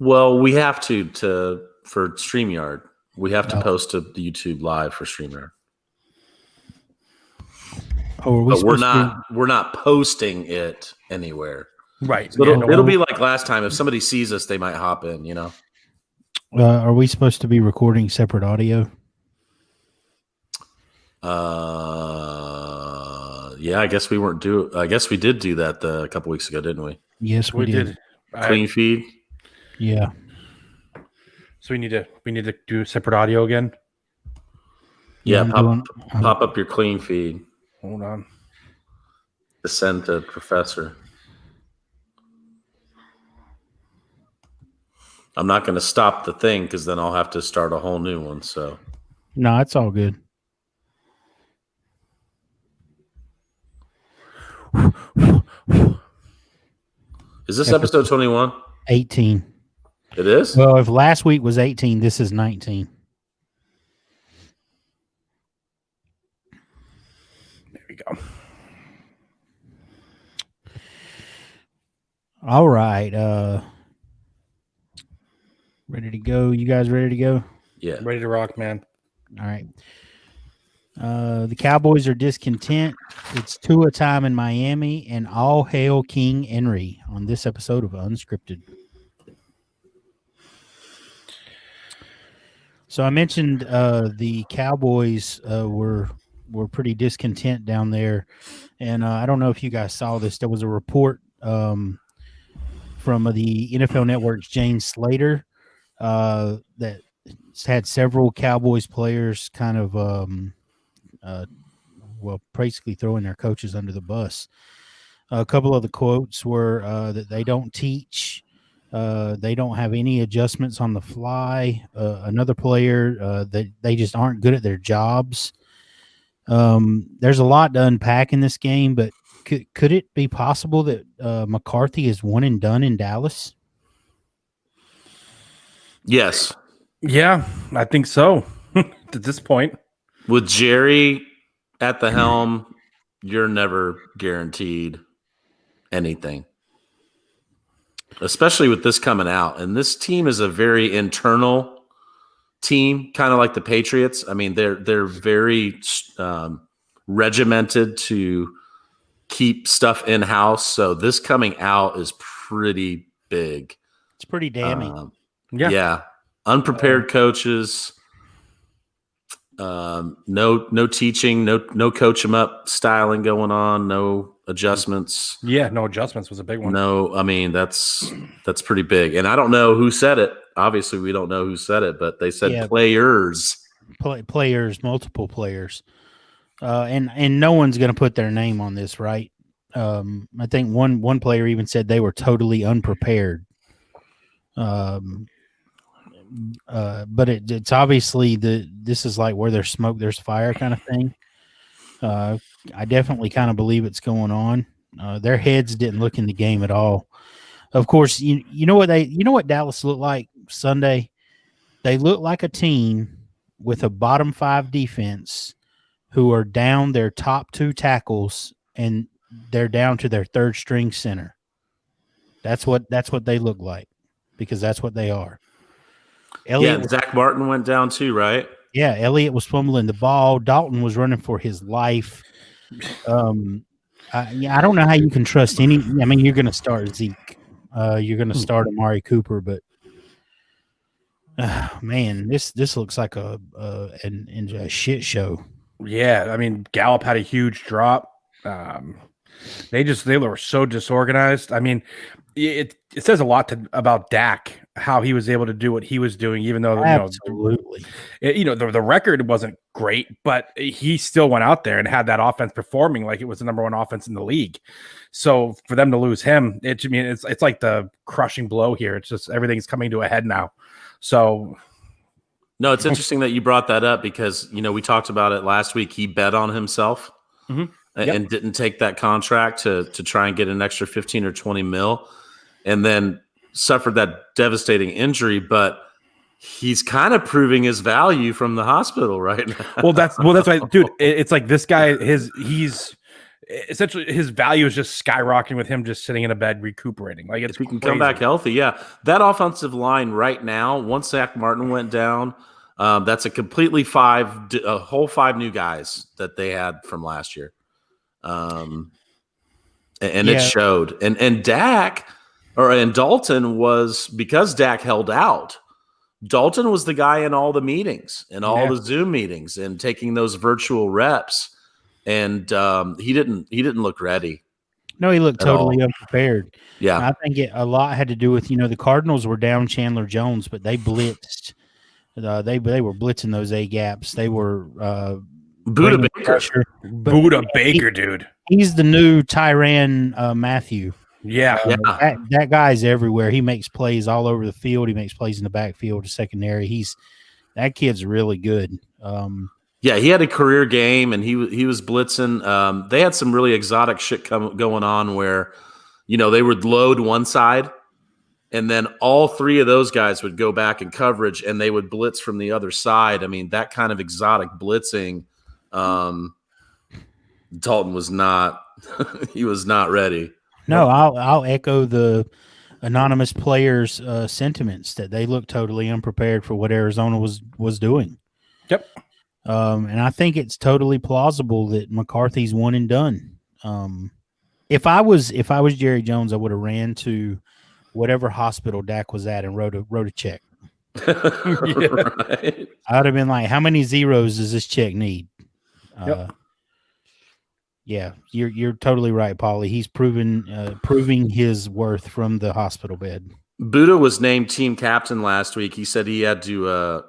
Well, we have to for StreamYard. We have to post to the YouTube live for StreamYard. Oh, but we're not posting it anywhere. Right. So it'll be like last time. If somebody sees us, they might hop in, you know. Are we supposed to be recording separate audio? Yeah, I guess we weren't I guess we did do that a couple weeks ago, didn't we? Yes, we did. Clean feed. Yeah. So we need to do separate audio again. Yeah, pop up your clean feed. Hold on. Send to Professor. I'm not going to stop the thing because then I'll have to start a whole new one. So no, it's all good. Is this episode 21? 18. It is? Well, if last week was 18, this is 19. There we go. All right. Ready to go? You guys ready to go? Yeah. Ready to rock, man. All right. The Cowboys are discontent. It's Tua time in Miami, and all hail King Henry on this episode of Unscripted. So I mentioned the Cowboys were pretty discontent down there, and I don't know if you guys saw this. There was a report from the NFL Network's James Slater that had several Cowboys players kind of basically throwing their coaches under the bus. A couple of the quotes were that they don't teach. They don't have any adjustments on the fly. Another player that they just aren't good at their jobs. There's a lot to unpack in this game, but could it be possible that McCarthy is one and done in Dallas? Yes. Yeah, I think so. At this point, with Jerry at the helm, you're never guaranteed anything. Especially with this coming out. And this team is a very internal team, kind of like the Patriots. I mean, they're very regimented to keep stuff in-house. So this coming out is pretty big. It's pretty damning. Yeah. Unprepared coaches. No teaching, no coach 'em up styling going on, no adjustments. Yeah, no adjustments was a big one. No, I mean that's pretty big. And I don't know who said it. Obviously, we don't know who said it, but they said players. Players, multiple players. And no one's going to put their name on this, right? I think one player even said they were totally unprepared. But it's obviously this is like where there's smoke, there's fire kind of thing. I definitely kind of believe it's going on. Their heads didn't look in the game at all. Of course, you know what Dallas looked like Sunday? They look like a team with a bottom 5 defense who are down their top 2 tackles and they're down to their 3rd string center. That's what they look like, because that's what they are. And Zach Martin went down too, right? Yeah, Elliott was fumbling the ball. Dalton was running for his life. I don't know how you can trust any. I mean, you're going to start Zeke. You're going to start Amari Cooper, but man, this looks like a shit show. Yeah, I mean, Gallup had a huge drop. They were so disorganized. I mean, it says a lot about Dak, how he was able to do what he was doing, even though absolutely, the record wasn't great, but he still went out there and had that offense performing like it was the number 1 offense in the league. So for them to lose him, it's like the crushing blow here. It's just everything's coming to a head now. So no, it's interesting that you brought that up because we talked about it last week. He bet on himself. Mm-hmm. And didn't take that contract to try and get an extra 15 or 20 mil, and then suffered that devastating injury. But he's kind of proving his value from the hospital right now. Well, that's right, dude. It's like this guy. essentially his value is just skyrocketing with him just sitting in a bed recuperating. Like, it's if he can crazy. come back healthy, yeah. That offensive line right now, once Zach Martin went down, that's a completely a whole 5 new guys that they had from last year. And it showed. And Dak and Dalton was, because Dak held out, Dalton was the guy in all the meetings and all the Zoom meetings and taking those virtual reps. And he didn't look ready. No, he looked totally unprepared. Yeah. And I think a lot had to do with, the Cardinals were down Chandler Jones, but they blitzed. They were blitzing those A gaps. They were Buda Baker. Buda Baker, dude. He's the new Tyrann Mathieu. Yeah. That guy's everywhere. He makes plays all over the field. He makes plays in the backfield, the secondary. That kid's really good. Yeah, he had a career game, and he was blitzing. They had some really exotic shit going on where, they would load one side, and then all 3 of those guys would go back in coverage, and they would blitz from the other side. I mean, that kind of exotic blitzing, Dalton was not. He was not ready. No, I'll echo the anonymous players' sentiments that they look totally unprepared for what Arizona was doing. Yep. And I think it's totally plausible that McCarthy's one and done. If I was Jerry Jones, I would have ran to whatever hospital Dak was at and wrote a check. Right. I would have been like, how many zeros does this check need? Yeah, you're totally right, Paulie. He's proving his worth from the hospital bed. Buda was named team captain last week. He said he had to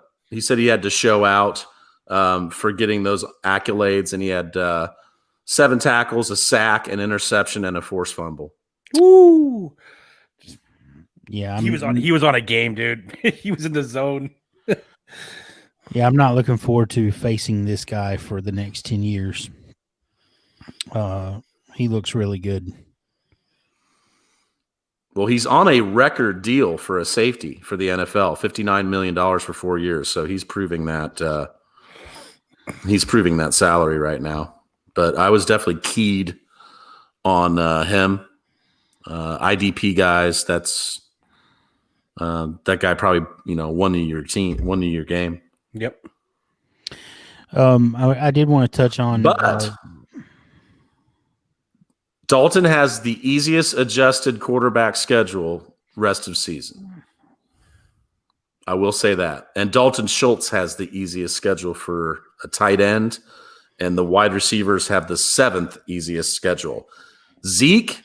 show out for getting those accolades, and he had 7 tackles, a sack, an interception, and a forced fumble. Woo! Yeah, he was on a game, dude. He was in the zone. Yeah, I'm not looking forward to facing this guy for the next 10 years. He looks really good. Well, he's on a record deal for a safety for the NFL, $59 million for 4 years. So he's proving that salary right now. But I was definitely keyed on him. IDP guys, that's that guy probably, one of your game. Yep. I did want to touch on, but Dalton has the easiest adjusted quarterback schedule rest of season. I will say that. And Dalton Schultz has the easiest schedule for a tight end, and the wide receivers have the 7th easiest schedule. Zeke,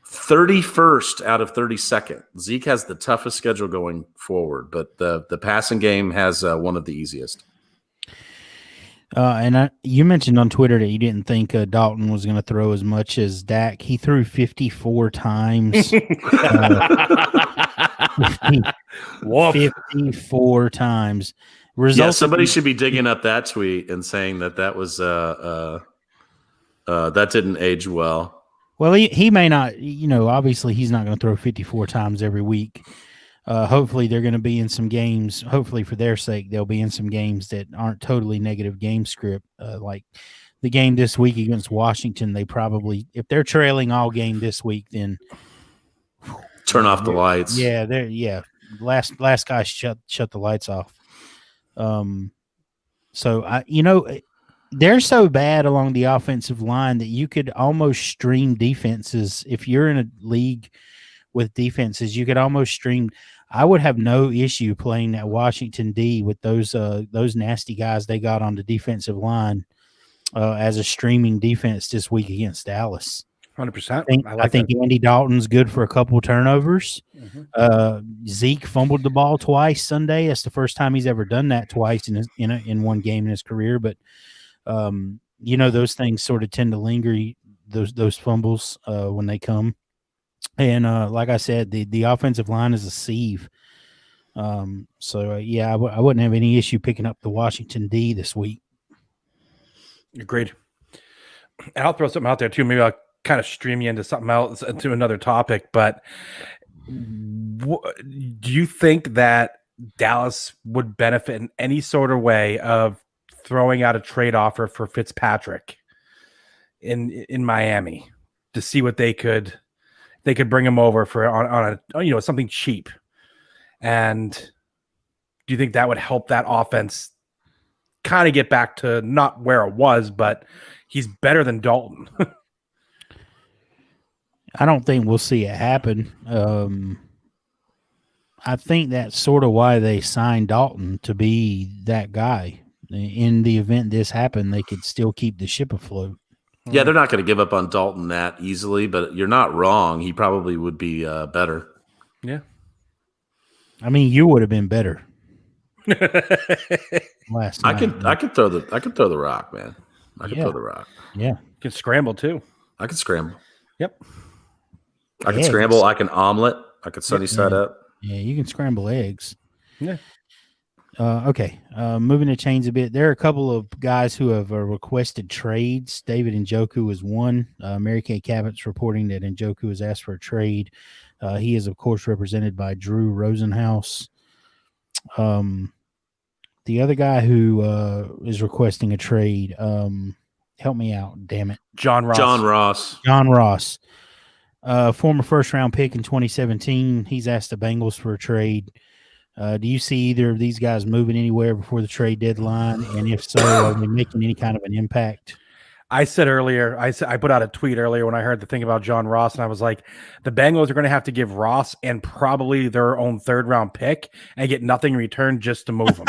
31st out of 32nd. Zeke has the toughest schedule going forward, but the passing game has one of the easiest. And you mentioned on Twitter that you didn't think Dalton was going to throw as much as Dak. He threw 54 times. 54 times. Somebody should be digging up that tweet and saying that was that didn't age well. Well, he may not. Obviously he's not going to throw 54 times every week. Hopefully they're going to be in some games. Hopefully for their sake, they'll be in some games that aren't totally negative game script. Like the game this week against Washington, they probably, if they're trailing all game this week, then turn off the lights. Yeah. Last guy shut the lights off. So they're so bad along the offensive line that you could almost stream defenses. If you're in a league with defenses, you could almost stream. I would have no issue playing that Washington D with those nasty guys they got on the defensive line as a streaming defense this week against Dallas. 100%. I think Andy Dalton's good for a couple of turnovers. Mm-hmm. Zeke fumbled the ball twice Sunday. That's the first time he's ever done that twice in one game in his career. But those things sort of tend to linger. Those fumbles when they come. And like I said, the offensive line is a sieve. I wouldn't have any issue picking up the Washington D this week. Agreed. And I'll throw something out there too. Maybe I'll kind of stream you into something else, into another topic. But do you think that Dallas would benefit in any sort of way of throwing out a trade offer for Fitzpatrick in Miami to see what they could bring him over for on a something cheap. And do you think that would help that offense kind of get back to not where it was, but he's better than Dalton? I don't think we'll see it happen. I think that's sort of why they signed Dalton, to be that guy. In the event this happened, they could still keep the ship afloat. Yeah, they're not going to give up on Dalton that easily, but you're not wrong. He probably would be better. Yeah. I mean, you would have been better last night. I could throw the rock, man. I could Yeah. throw the rock. Yeah. You can scramble too. I could scramble. Yep. I can Eggs. scramble. I can omelet. I could sunny side up. Yeah, you can scramble eggs. Yeah. Okay. Moving the chains a bit. There are a couple of guys who have requested trades. David Njoku is one. Mary Kay Cabot's reporting that Njoku has asked for a trade. He is, of course, represented by Drew Rosenhaus. The other guy who is requesting a trade, help me out, damn it. John Ross. John Ross. Former first-round pick in 2017. He's asked the Bengals for a trade. Do you see either of these guys moving anywhere before the trade deadline? And if so, are they making any kind of an impact? I said earlier, I put out a tweet earlier when I heard the thing about John Ross, and I was like, the Bengals are going to have to give Ross and probably their own third-round pick and get nothing in return just to move him.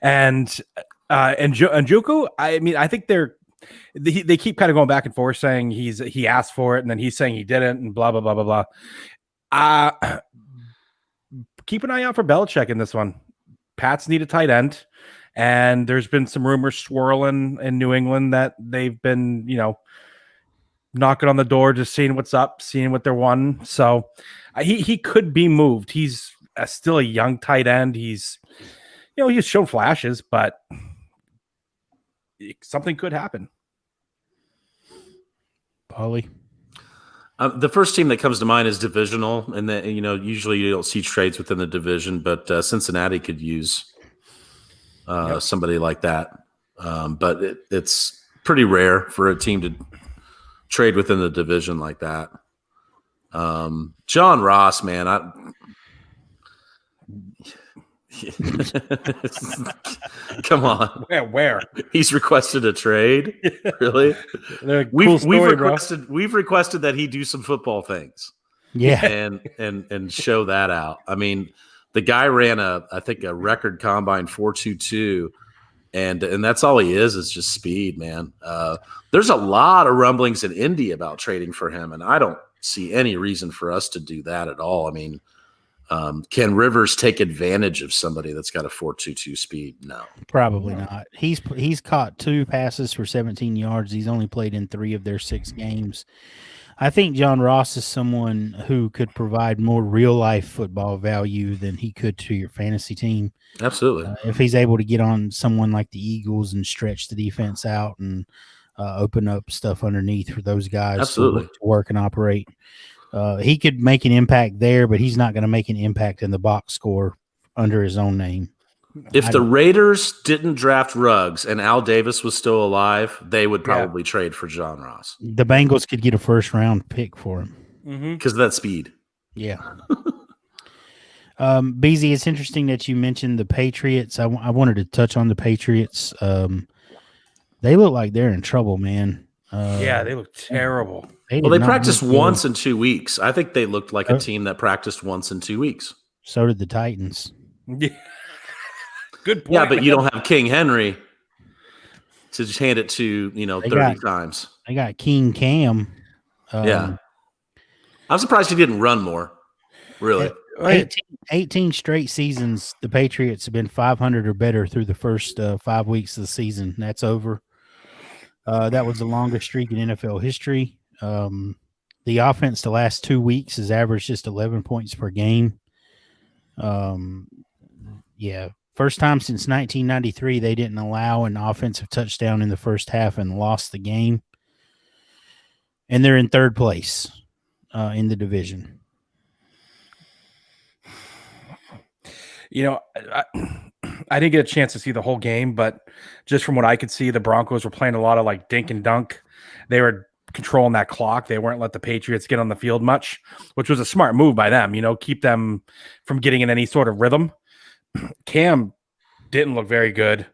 and Njoku, I mean, I think they keep kind of going back and forth saying he asked for it, and then he's saying he didn't, and blah blah blah blah blah. Keep an eye out for Belichick in this one. Pats need a tight end, and there's been some rumors swirling in New England that they've been, knocking on the door, just seeing what's up, seeing what they're wanting. So he could be moved. He's still a young tight end. He's shown flashes, but something could happen. Paulie? The first team that comes to mind is divisional, and that usually you don't see trades within the division, but Cincinnati could use somebody like that. But it's pretty rare for a team to trade within the division like that. John Ross, man, come on. Where? He's requested a trade? Really? We've requested that he do some football things. Yeah. And show that out. I mean, the guy ran I think a record combine 4.22, and that's all he is just speed, man. There's a lot of rumblings in Indy about trading for him, and I don't see any reason for us to do that at all. I mean, can Rivers take advantage of somebody that's got a 4.22 speed? No, probably not. He's caught 2 passes for 17 yards. He's only played in 3 of their 6 games. I think John Ross is someone who could provide more real life football value than he could to your fantasy team. Absolutely. If he's able to get on someone like the Eagles and stretch the defense out and open up stuff underneath for those guys to work and operate. He could make an impact there, but he's not going to make an impact in the box score under his own name. If the Raiders didn't draft Ruggs and Al Davis was still alive, they would probably trade for John Ross. The Bengals could get a first-round pick for him. Because of that speed. Yeah. BZ, it's interesting that you mentioned the Patriots. I wanted to touch on the Patriots. They look like they're in trouble, man. They look terrible. They practiced once in 2 weeks. I think they looked like a team that practiced once in 2 weeks. So did the Titans. Yeah. Good point. Yeah, but you don't have King Henry to just hand it to, 30 times. They got King Cam. Yeah. I'm surprised he didn't run more, really. 18 straight seasons, the Patriots have been 500 or better through the first 5 weeks of the season. That's over. That was the longest streak in NFL history. The offense the last 2 weeks has averaged just 11 points per game. First time since 1993 they didn't allow an offensive touchdown in the first half and lost the game. And they're in third place in the division. I didn't get a chance to see the whole game, but just from what I could see, the Broncos were playing a lot of like dink and dunk. They were controlling that clock. They weren't let the Patriots get on the field much, which was a smart move by them, keep them from getting in any sort of rhythm. Cam didn't look very good.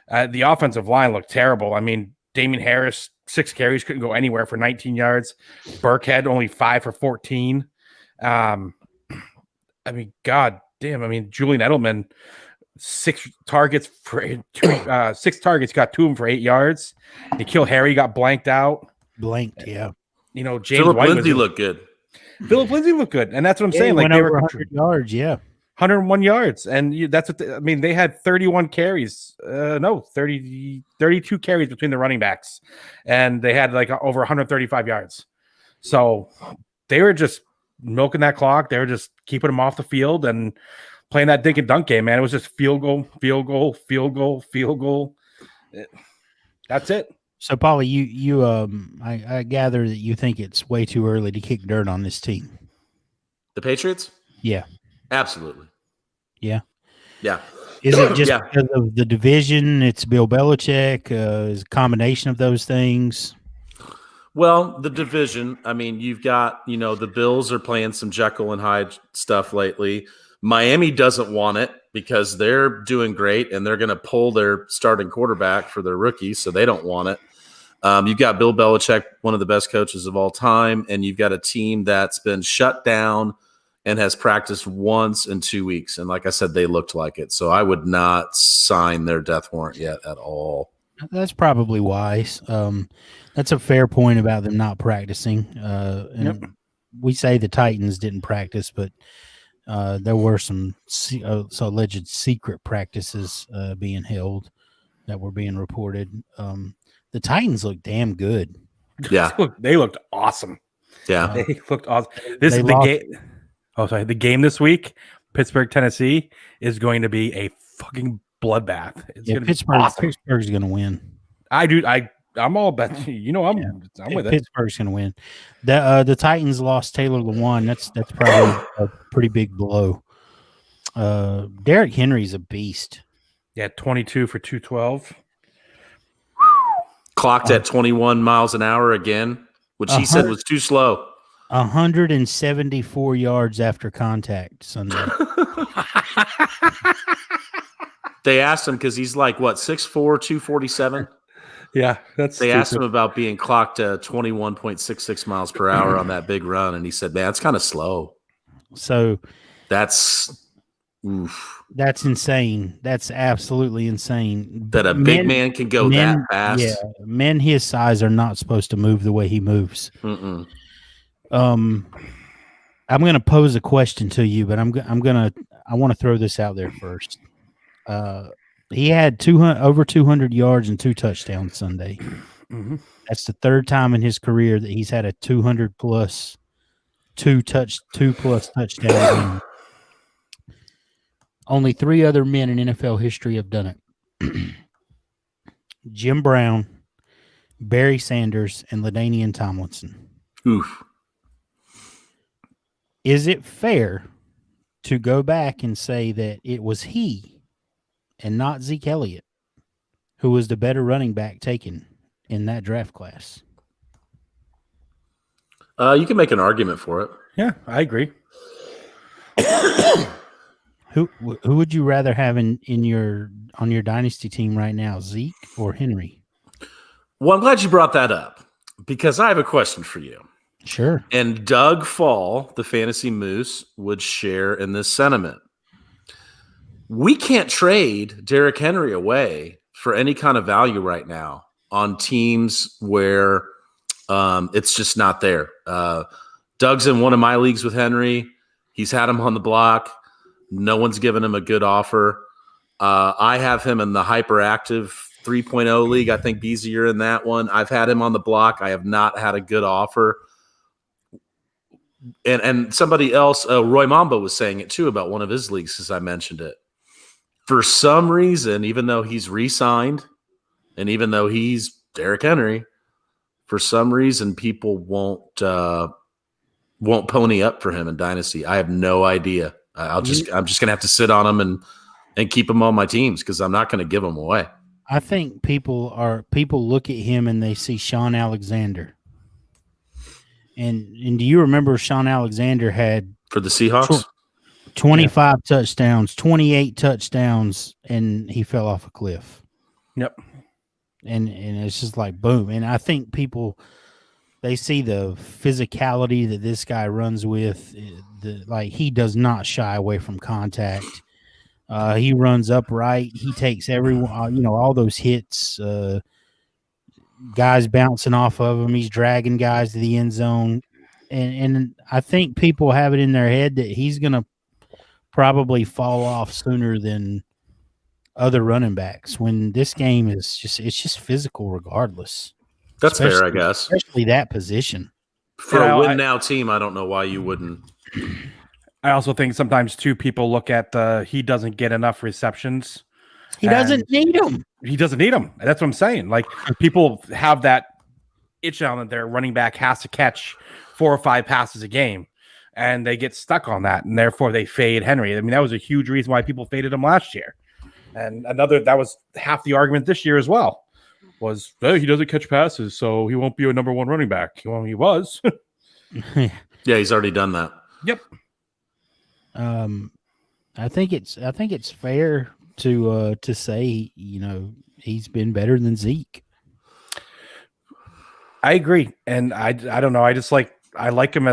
The offensive line looked terrible. I mean, Damian Harris, 6 carries, couldn't go anywhere for 19 yards. Burkhead only 5 for 14. I mean, God damn. I mean, Julian Edelman, 6 targets, got 2 of them for 8 yards. Nikhil Harry got blanked out. Yeah. James Phillip White Lindsay looked good. Phillip Lindsay looked good, and that's what I'm saying. Like, went they over were 100 yards. Yeah. 101 yards, and that's what I mean. They had 31 carries, 32 carries between the running backs, and they had like over 135 yards. So they were just milking that clock. They were just keeping them off the field and playing that dink and dunk game. Man, it was just field goal, field goal, field goal, field goal. That's it. So, Paulie, I gather that you think it's way too early to kick dirt on this team. The Patriots? Yeah. Absolutely. Yeah. Yeah. Is it just because of the division? It's Bill Belichick? Is a combination of those things? Well, the division, I mean, you've got, the Bills are playing some Jekyll and Hyde stuff lately. Miami doesn't want it because they're doing great and they're going to pull their starting quarterback for their rookie, so they don't want it. You've got Bill Belichick, one of the best coaches of all time, and you've got a team that's been shut down and has practiced once in 2 weeks. And like I said, they looked like it. So I would not sign their death warrant yet at all. That's probably wise. That's a fair point about them not practicing. We say the Titans didn't practice, but there were some alleged secret practices being held that were being reported. The Titans look damn good. Yeah. They looked awesome. Yeah. They looked awesome. The game this week, Pittsburgh, Tennessee, is going to be a fucking bloodbath. It's going to be awesome. Pittsburgh's going to win. I'm all bet. I'm with it. Pittsburgh's going to win. The Titans lost Taylor Lewan. That's probably a pretty big blow. Derrick Henry's a beast. Yeah, 22 for 212. Clocked at 21 miles an hour again, which he said was too slow. 174 yards after contact Sunday. They asked him because he's like, 6'4", 247? Yeah, They asked him about being clocked at 21.66 miles per hour on that big run, and he said, man, it's kind of slow. So that's insane. That's absolutely insane. That a big man can go that fast. Yeah, men his size are not supposed to move the way he moves. Mm-mm. I'm going to pose a question to you, but I want to throw this out there first. He had over 200 yards and 2 touchdowns Sunday. Mm-hmm. That's the 3rd time in his career that he's had a 200 plus 2 plus touchdown game. Only 3 other men in NFL history have done it. Jim Brown, Barry Sanders, and LaDainian Tomlinson. Oof. Is it fair to go back and say that it was he and not Zeke Elliott who was the better running back taken in that draft class? You can make an argument for it. Yeah, I agree. Who would you rather have on your dynasty team right now, Zeke or Henry? Well, I'm glad you brought that up because I have a question for you. Sure. And Doug Fall, the Fantasy Moose, would share in this sentiment. We can't trade Derrick Henry away for any kind of value right now on teams where it's just not there. Doug's in one of my leagues with Henry. He's had him on the block. No one's given him a good offer. I have him in the hyperactive 3.0 league. I think Beezy, you're in that one. I've had him on the block. I have not had a good offer. And somebody else, Roy Mambo, was saying it too about one of his leagues as I mentioned it. For some reason, even though he's re-signed and even though he's Derrick Henry, for some reason people won't pony up for him in Dynasty. I have no idea. I'm just gonna have to sit on him and keep him on my teams because I'm not going to give him away. I think people look at him and they see Sean Alexander. And do you remember Sean Alexander had For the Seahawks? 25 touchdowns, 28 touchdowns, and he fell off a cliff. Yep. And it's just like boom. And I think people, they see the physicality that this guy runs with. Like, he does not shy away from contact. He runs upright. He takes everyone, all those hits, guys bouncing off of him. He's dragging guys to the end zone. And I think people have it in their head that he's going to probably fall off sooner than other running backs when this game is just physical regardless. That's fair, I guess. Especially that position. For a win now team, I don't know why you wouldn't. I also think sometimes too people look at he doesn't get enough receptions. He doesn't need them. He doesn't need them. That's what I'm saying. Like, people have that itch on that their running back has to catch 4 or 5 passes a game, and they get stuck on that, and therefore they fade Henry. I mean, that was a huge reason why people faded him last year. And that was half the argument this year as well, was he doesn't catch passes, so he won't be a number 1 running back. Well, he was. Yeah, he's already done that. Yep. I think it's fair to say, he's been better than Zeke. I agree. And I don't know. I like him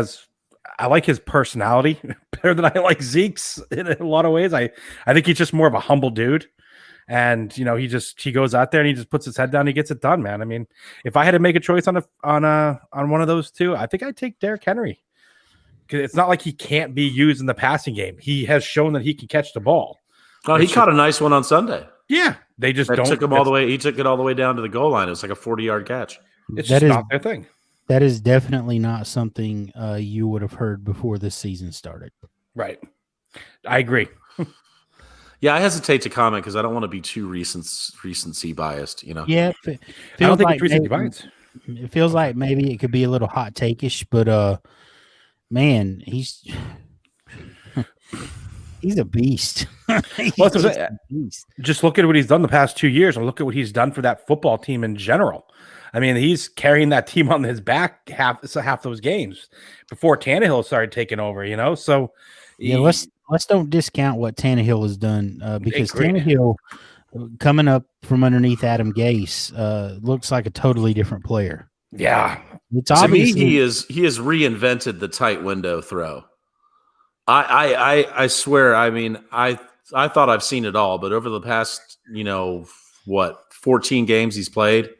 I like his personality better than I like Zeke's in a lot of ways. I think he's just more of a humble dude. And, he goes out there and he just puts his head down. And he gets it done, man. I mean, if I had to make a choice on one of those two, I think I'd take Derrick Henry. Because it's not like he can't be used in the passing game. He has shown that he can catch the ball. Oh, he caught a nice one on Sunday. Yeah, they just don't. Took him all the way. He took it all the way down to the goal line. It was like a 40-yard catch. It's just not their thing. That is definitely not something you would have heard before this season started. Right. I agree. Yeah, I hesitate to comment because I don't want to be too recency biased. Yeah, I don't think it's recency biased. It feels like maybe it could be a little hot take-ish, but man, he's a beast. Just look at what he's done the past 2 years, and look at what he's done for that football team in general. I mean, he's carrying that team on his back half those games before Tannehill started taking over. So yeah, let's don't discount what Tannehill has done because Tannehill, coming up from underneath Adam Gase, looks like a totally different player. Yeah, it's obvious. To me, he has reinvented the tight window throw. I swear. I mean, I thought I've seen it all, but over the past 14 games he's played.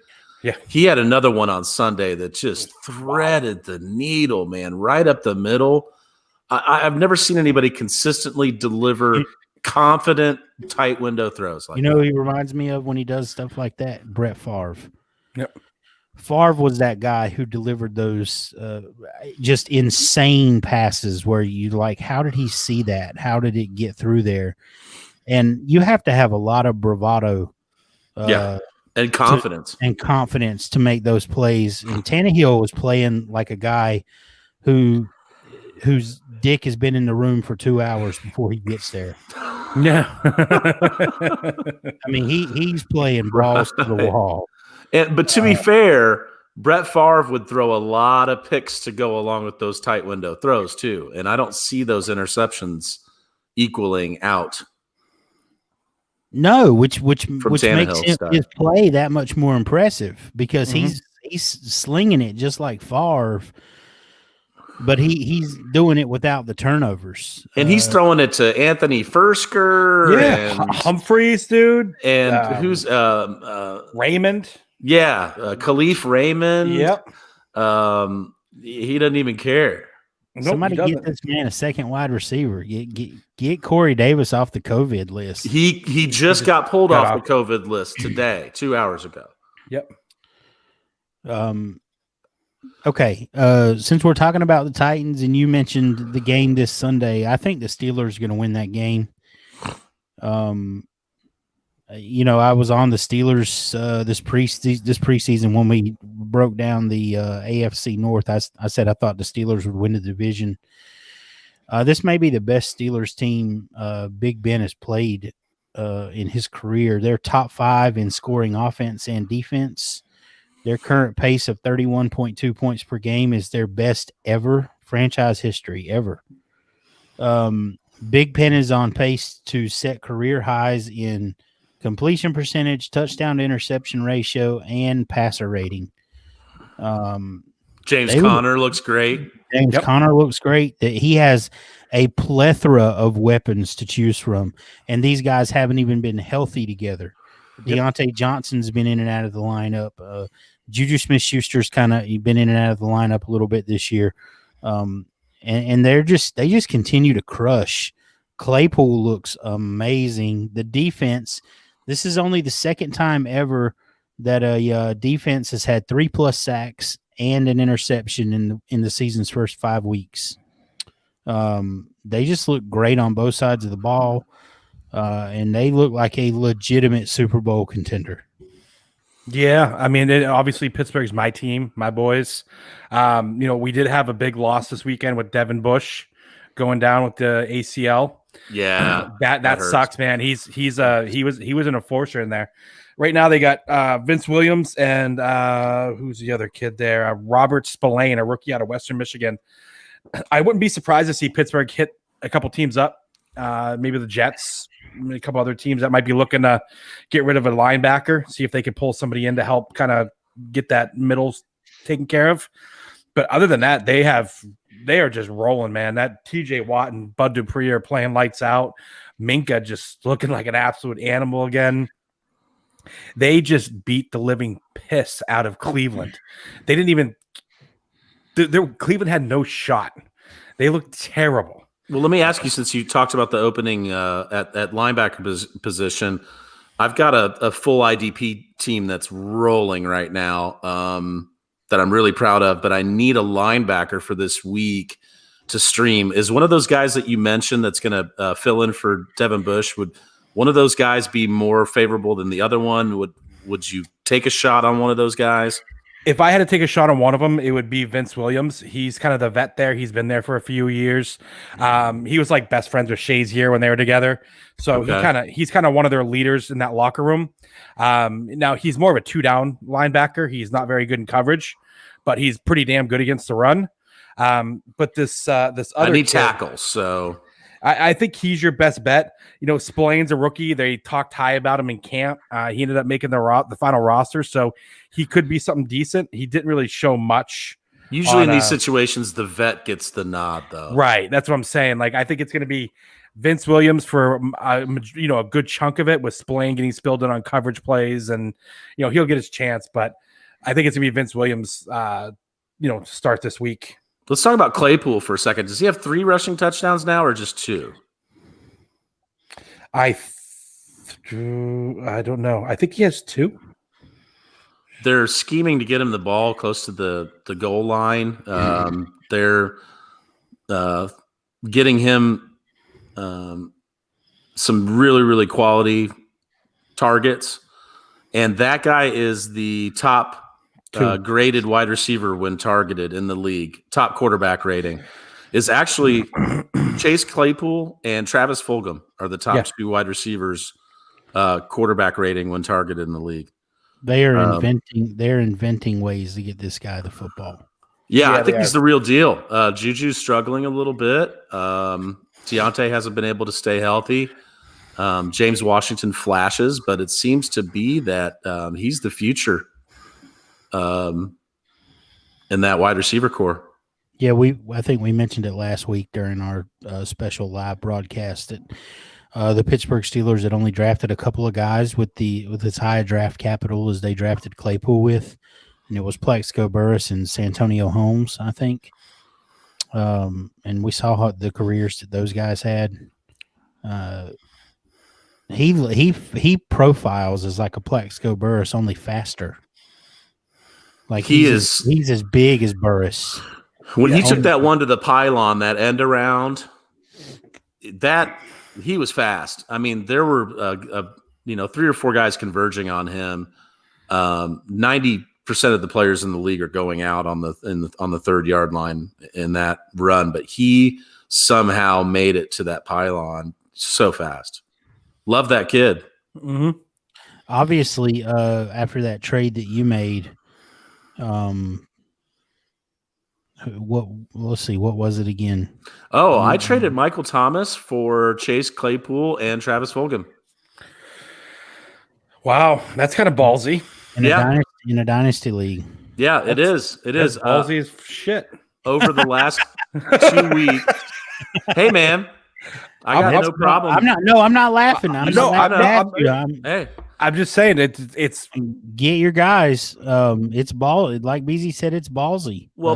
Yeah, he had another one on Sunday that just threaded the needle, man, right up the middle. I've never seen anybody consistently deliver confident tight window throws like that. He reminds me of when he does stuff like that, Brett Favre. Yep. Favre was that guy who delivered those just insane passes where you like, how did he see that? How did it get through there? And you have to have a lot of bravado. And confidence. To make those plays. And Tannehill was playing like a guy whose dick has been in the room for 2 hours before he gets there. Yeah. I mean, he's playing balls to the wall. But to be fair, Brett Favre would throw a lot of picks to go along with those tight window throws too. And I don't see those interceptions equaling out. No, which makes his play that much more impressive because he's slinging it just like Favre, but he's doing it without the turnovers. And he's throwing it to Anthony Fursker, and Humphreys, dude, and who's Raymond? Yeah, Khalif Raymond. Yep. He doesn't even care. Somebody get this man a second wide receiver. Get Corey Davis off the COVID list. He just got pulled off the COVID list today, 2 hours ago. Yep. Okay. Since we're talking about the Titans and you mentioned the game this Sunday, I think the Steelers are going to win that game. I was on the Steelers this preseason when we broke down the AFC North. I said I thought the Steelers would win the division. This may be the best Steelers team Big Ben has played in his career. They're top 5 in scoring offense and defense. Their current pace of 31.2 points per game is their best ever, franchise history ever. Big Ben is on pace to set career highs in completion percentage, touchdown to interception ratio, and passer rating. James Conner looks great. James Conner looks great. He has a plethora of weapons to choose from, and these guys haven't even been healthy together. Deontay Johnson's been in and out of the lineup. Juju Smith-Schuster's kind of been in and out of the lineup a little bit this year. And they just continue to crush. Claypool looks amazing. The defense, this is only the second time ever that a defense has had 3+ sacks and an interception in the season's first 5 weeks. They just look great on both sides of the ball, and they look like a legitimate Super Bowl contender. Yeah, I mean, obviously Pittsburgh's my team, my boys. We did have a big loss this weekend with Devin Bush going down with the ACL. Yeah, that sucks, man. He was an enforcer in there. Right now they got Vince Williams and who's the other kid there? Robert Spillane, a rookie out of Western Michigan. I wouldn't be surprised to see Pittsburgh hit a couple teams up. Maybe the Jets, a couple other teams that might be looking to get rid of a linebacker, see if they could pull somebody in to help kind of get that middle taken care of. But other than that, they are just rolling, man. That TJ Watt and Bud Dupree are playing lights out. Minka just looking like an absolute animal again. They just beat the living piss out of Cleveland. They didn't even Cleveland had no shot. They looked terrible. Well, let me ask you, since you talked about the opening at linebacker position, I've got a full IDP team that's rolling right now that I'm really proud of, but I need a linebacker for this week to stream. Is one of those guys that you mentioned that's going to fill in for Devin Bush, would one of those guys be more favorable than the other one? Would you take a shot on one of those guys? If I had to take a shot on one of them, it would be Vince Williams. He's kind of the vet there. He's been there for a few years. He was like best friends with Shazier when they were together. So he's kind of one of their leaders in that locker room. Now he's more of a 2-down linebacker. He's not very good in coverage, but he's pretty damn good against the run. But this other I need tackles, so I think he's your best bet. Spillane's a rookie. They talked high about him in camp. He ended up making the final roster, so he could be something decent. He didn't really show much. Usually in these situations, the vet gets the nod, though. Right. That's what I'm saying. Like, I think it's going to be Vince Williams for a good chunk of it, with Spillane getting spilled in on coverage plays, and he'll get his chance. But I think it's going to be Vince Williams. To start this week. Let's talk about Claypool for a second. Does he have 3 rushing touchdowns now, or just 2? I don't know. I think he has 2. They're scheming to get him the ball close to the goal line. They're getting him some really, really quality targets. And that guy is the top graded wide receiver when targeted in the league. Top quarterback rating is actually Chase Claypool and Travis Fulgham are the top 2 wide receivers quarterback rating when targeted in the league. They're inventing ways to get this guy the football. Yeah, I think he's the real deal. Juju's struggling a little bit. Deontay hasn't been able to stay healthy. James Washington flashes, but it seems to be that he's the future in that wide receiver core. Yeah, I think we mentioned it last week during our special live broadcast that the Pittsburgh Steelers had only drafted a couple of guys with as high a draft capital as they drafted Claypool with, and it was Plaxico Burress and Santonio Holmes, I think. And we saw the careers that those guys had. He profiles as like a Plaxico Burress, only faster. Like he's as big as Burress. When he took that one to the pylon, that end around, that he was fast. I mean, there were 3 or 4 guys converging on him. 90% of the players in the league are going out on the 30-yard line in that run, but he somehow made it to that pylon so fast. Love that kid. Mm-hmm. Obviously, after that trade that you made, let's see, what was it again? Oh, I traded Michael Thomas for Chase Claypool and Travis Fulgham. Wow, that's kind of ballsy. In a dynasty league. Yeah, it is. It is ballsy as shit. Over the last 2 weeks. Hey, man, I got no problem. I'm not laughing. I'm just saying it's get your guys. It's ball. Like BZ said, it's ballsy. Well,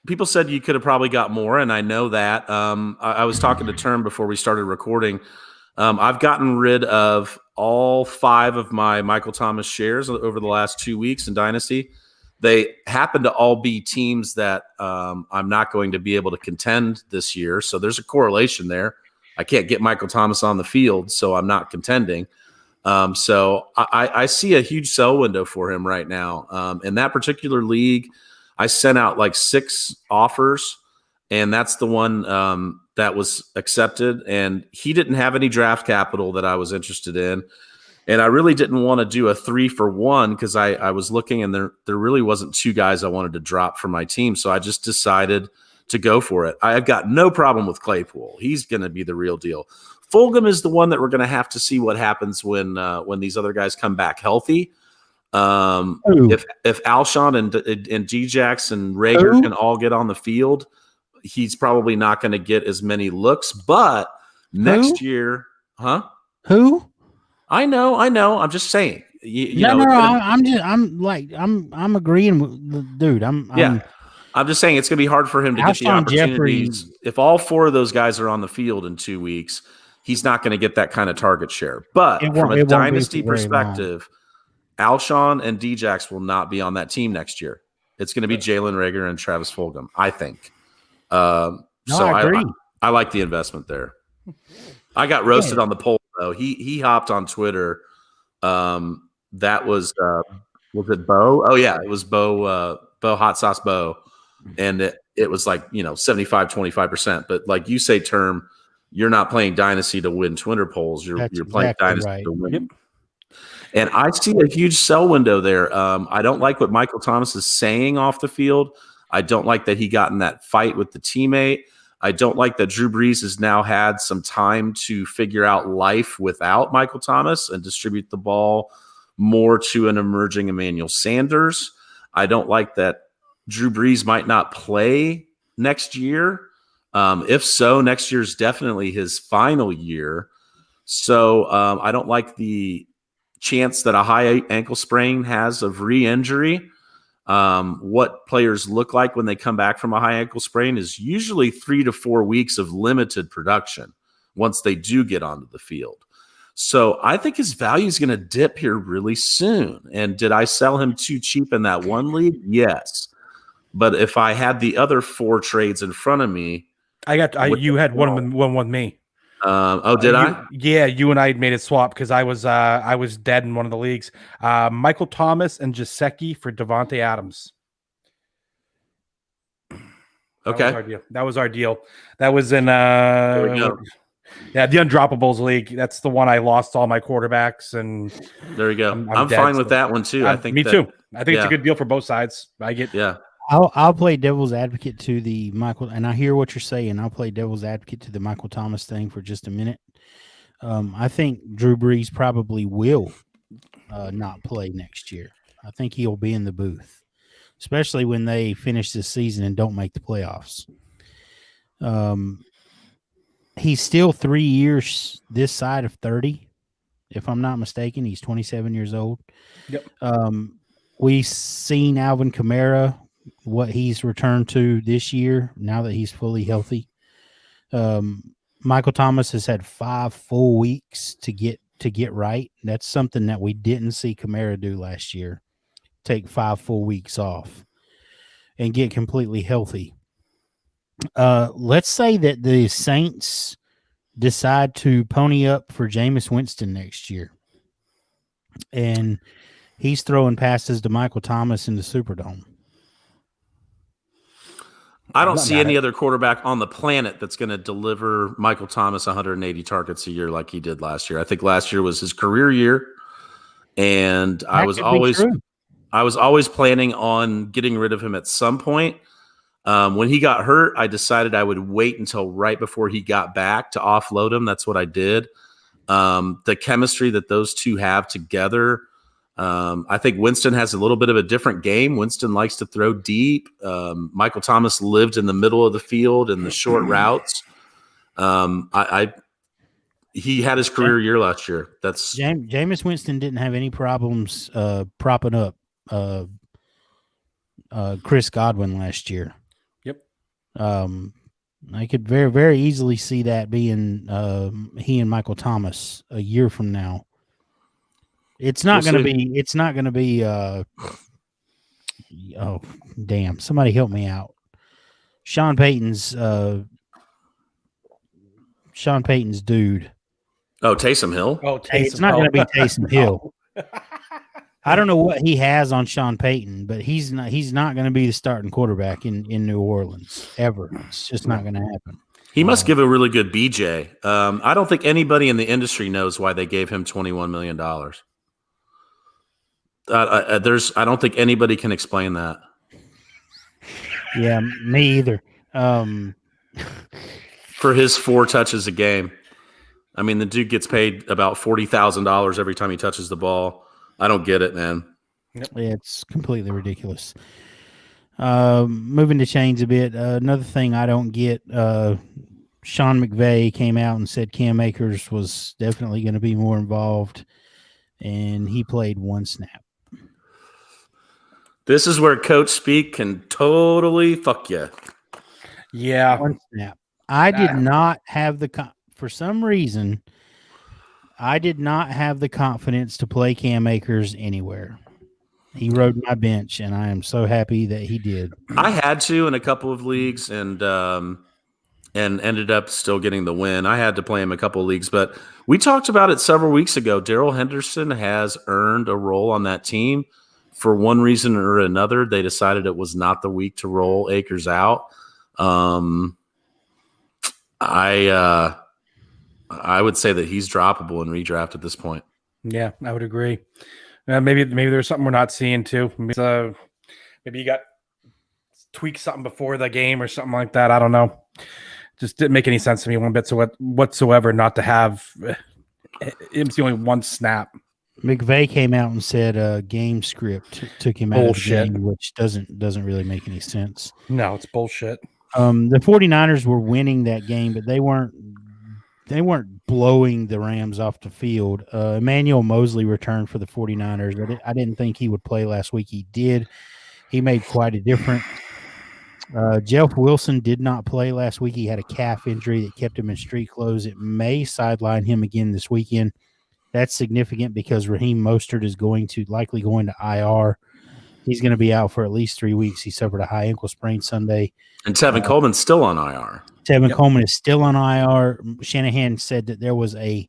people said you could have probably got more, and I know that. I was talking to Term before we started recording. I've gotten rid of all 5 of my Michael Thomas shares over the last 2 weeks in Dynasty. They happen to all be teams that I'm not going to be able to contend this year. So there's a correlation there. I can't get Michael Thomas on the field, so I'm not contending. So I see a huge sell window for him right now. In that particular league, I sent out like 6 offers, and that's the one that was accepted. And he didn't have any draft capital that I was interested in. And I really didn't want to do a 3-for-1 because I was looking, and there really wasn't 2 guys I wanted to drop for my team. So I just decided to go for it. I've got no problem with Claypool. He's going to be the real deal. Fulgham is the one that we're going to have to see what happens when these other guys come back healthy. If Alshon and Djax and Rager can all get on the field, he's probably not going to get as many looks. But next year, Who? I know. I'm just saying. I'm agreeing with dude. I'm just saying it's going to be hard for him to get the opportunities. If all 4 of those guys are on the field in 2 weeks, he's not going to get that kind of target share. But from a dynasty perspective, Alshon and Djax will not be on that team next year. It's going to be Jalen Reagor and Travis Fulgham, I think. I agree. I like the investment there. I got roasted on the poll though. He hopped on Twitter. That was it Bo? Oh yeah, it was Bo Hot Sauce Bo, and it was like 75-25%. But like you say, Term, you're not playing Dynasty to win Twitter polls. You're playing Dynasty to win. Yep. And I see a huge sell window there. I don't like what Michael Thomas is saying off the field. I don't like that he got in that fight with the teammate. I don't like that Drew Brees has now had some time to figure out life without Michael Thomas and distribute the ball more to an emerging Emmanuel Sanders. I don't like that Drew Brees might not play next year. If so, next year's definitely his final year. So I don't like the chance that a high ankle sprain has of re-injury. What players look like when they come back from a high ankle sprain is usually 3 to 4 weeks of limited production once they do get onto the field. So I think his value is going to dip here really soon. And did I sell him too cheap in that one league? Yes. But if I had the other 4 trades in front of me, you had one with me. Did I? Yeah, you and I had made it swap because I was dead in one of the leagues. Michael Thomas and Gesicki for Devontae Adams. Okay, that was our deal. That was in the Undroppables League. That's the one I lost all my quarterbacks, and there you go. I'm fine with that one too. I think too. I think it's a good deal for both sides. I'll play devil's advocate to the Michael, and I hear what you're saying. I'll play devil's advocate to the Michael Thomas thing for just a minute. I think Drew Brees probably will not play next year. I think he'll be in the booth, especially when they finish this season and don't make the playoffs. He's still 3 years this side of 30, if I'm not mistaken. He's 27 years old. Yep. We've seen Alvin Kamara, what he's returned to this year now that he's fully healthy. Michael Thomas has had 5 full weeks to get right. That's something that we didn't see Kamara do last year. Take 5 full weeks off and get completely healthy. Let's say that the Saints decide to pony up for Jameis Winston next year, and he's throwing passes to Michael Thomas in the Superdome. I don't see any other quarterback on the planet that's going to deliver Michael Thomas 180 targets a year like he did last year. I think last year was his career year, and I was always planning on getting rid of him at some point. When he got hurt, I decided I would wait until right before he got back to offload him. That's what I did. The chemistry that those two have together. I think Winston has a little bit of a different game. Winston likes to throw deep. Michael Thomas lived in the middle of the field in the short routes. He had his career year last year. That's Jameis Winston didn't have any problems propping up Chris Godwin last year. Yep. I could very, very easily see that being he and Michael Thomas a year from now. It's not going to be. It's not going to be. Oh, damn! Somebody help me out. Sean Payton's dude. Oh, Oh, Taysom Hill. Taysom. It's not going to be Taysom Hill. I don't know what he has on Sean Payton, but he's not going to be the starting quarterback in New Orleans ever. It's just not going to happen. He must give a really good BJ. I don't think anybody in the industry knows why they gave him $21 million. I don't think anybody can explain that. Yeah, me either. For his 4 touches a game. I mean, the dude gets paid about $40,000 every time he touches the ball. I don't get it, man. It's completely ridiculous. Moving to change a bit. Another thing I don't get, Sean McVay came out and said Cam Akers was definitely going to be more involved, and he played 1 snap. This is where coach speak can totally fuck you. Yeah. 1 snap. I did not have for some reason, I did not have the confidence to play Cam Akers anywhere. He rode my bench, and I am so happy that he did. I had to in a couple of leagues, and ended up still getting the win. I had to play him a couple of leagues, but we talked about it several weeks ago. Darrell Henderson has earned a role on that team. For one reason or another, they decided it was not the week to roll Akers out. I would say that he's droppable in redraft at this point. Yeah, I would agree. Maybe there's something we're not seeing too. Maybe you got tweak something before the game or something like that. I don't know. Just didn't make any sense to me one bit whatsoever not to have him see only 1 snap. McVay came out and said game script took him out of the game, which doesn't really make any sense. No, it's bullshit. The 49ers were winning that game, but they weren't blowing the Rams off the field. Emmanuel Mosley returned for the 49ers. I didn't think he would play last week. He did. He made quite a difference. Jeff Wilson did not play last week. He had a calf injury that kept him in street clothes. It may sideline him again this weekend. That's significant because Raheem Mostert is likely going to IR. He's going to be out for at least 3 weeks. He suffered a high ankle sprain Sunday. And Tevin Coleman's still on IR. Coleman is still on IR. Shanahan said that there was a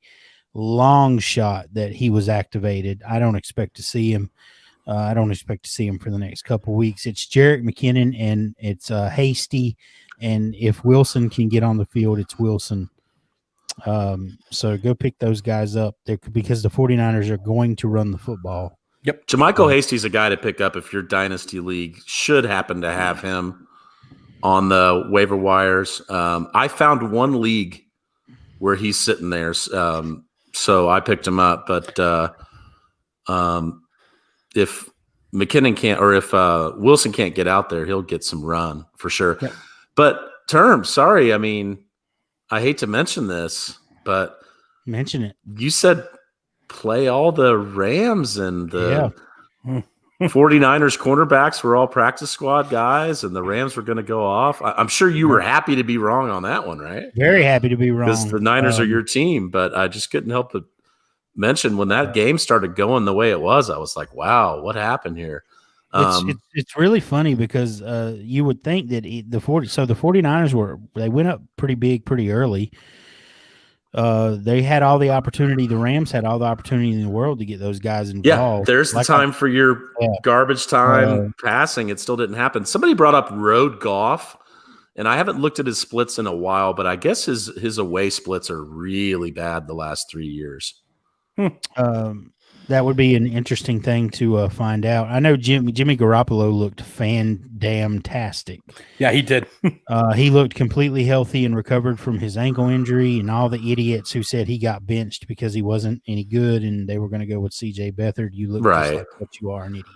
long shot that he was activated. I don't expect to see him. I don't expect to see him for the next couple of weeks. It's Jerick McKinnon and it's Hasty. And if Wilson can get on the field, it's Wilson. So go pick those guys up there because the 49ers are going to run the football. Yep. Jermichael Hasty's a guy to pick up if your dynasty league should happen to have him on the waiver wires. I found one league where he's sitting there. So I picked him up, but if McKinnon can't, or if Wilson can't get out there, he'll get some run for sure. Yep. But sorry. I mean, I hate to mention this, but mention it. You said play all the Rams and the 49ers cornerbacks were all practice squad guys, and the Rams were going to go off. I'm sure you were happy to be wrong on that one, right? Very happy to be wrong. Because the Niners are your team, but I just couldn't help but mention when that game started going the way it was, I was like, wow, what happened here? It's really funny because you would think that the 49ers they went up pretty big pretty early. They had all the opportunity. The Rams had all the opportunity in the world to get those guys involved. Yeah, there's the time for your garbage time passing. It still didn't happen. Somebody brought up road golf. and I haven't looked at his splits in a while, but I guess his away splits are really bad the last 3 years. That would be an interesting thing to find out. I know Jimmy Garoppolo looked fan-damn-tastic. Yeah, he did. He looked completely healthy and recovered from his ankle injury, and all the idiots who said he got benched because he wasn't any good and they were going to go with C.J. Beathard, you look just like what you are, an idiot.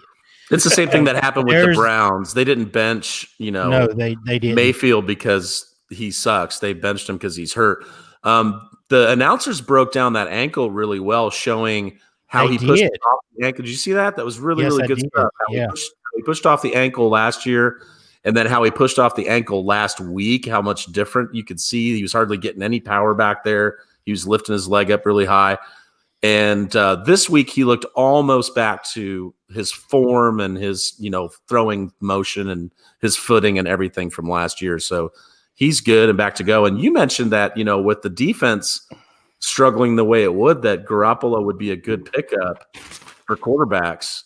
It's the same thing that happened with the Browns. They didn't bench, no, they didn't. Mayfield because he sucks. They benched him because he's hurt. The announcers broke down that ankle really well, showing how he pushed off the ankle. Did you see that? That was really good stuff. He pushed off the ankle last year, and then how he pushed off the ankle last week, how much different you could see. He was hardly getting any power back there. He was lifting his leg up really high. And this week he looked almost back to his form and his, throwing motion and his footing and everything from last year. So he's good and back to go. And you mentioned that, with the defense struggling the way it would, that Garoppolo would be a good pickup for quarterbacks,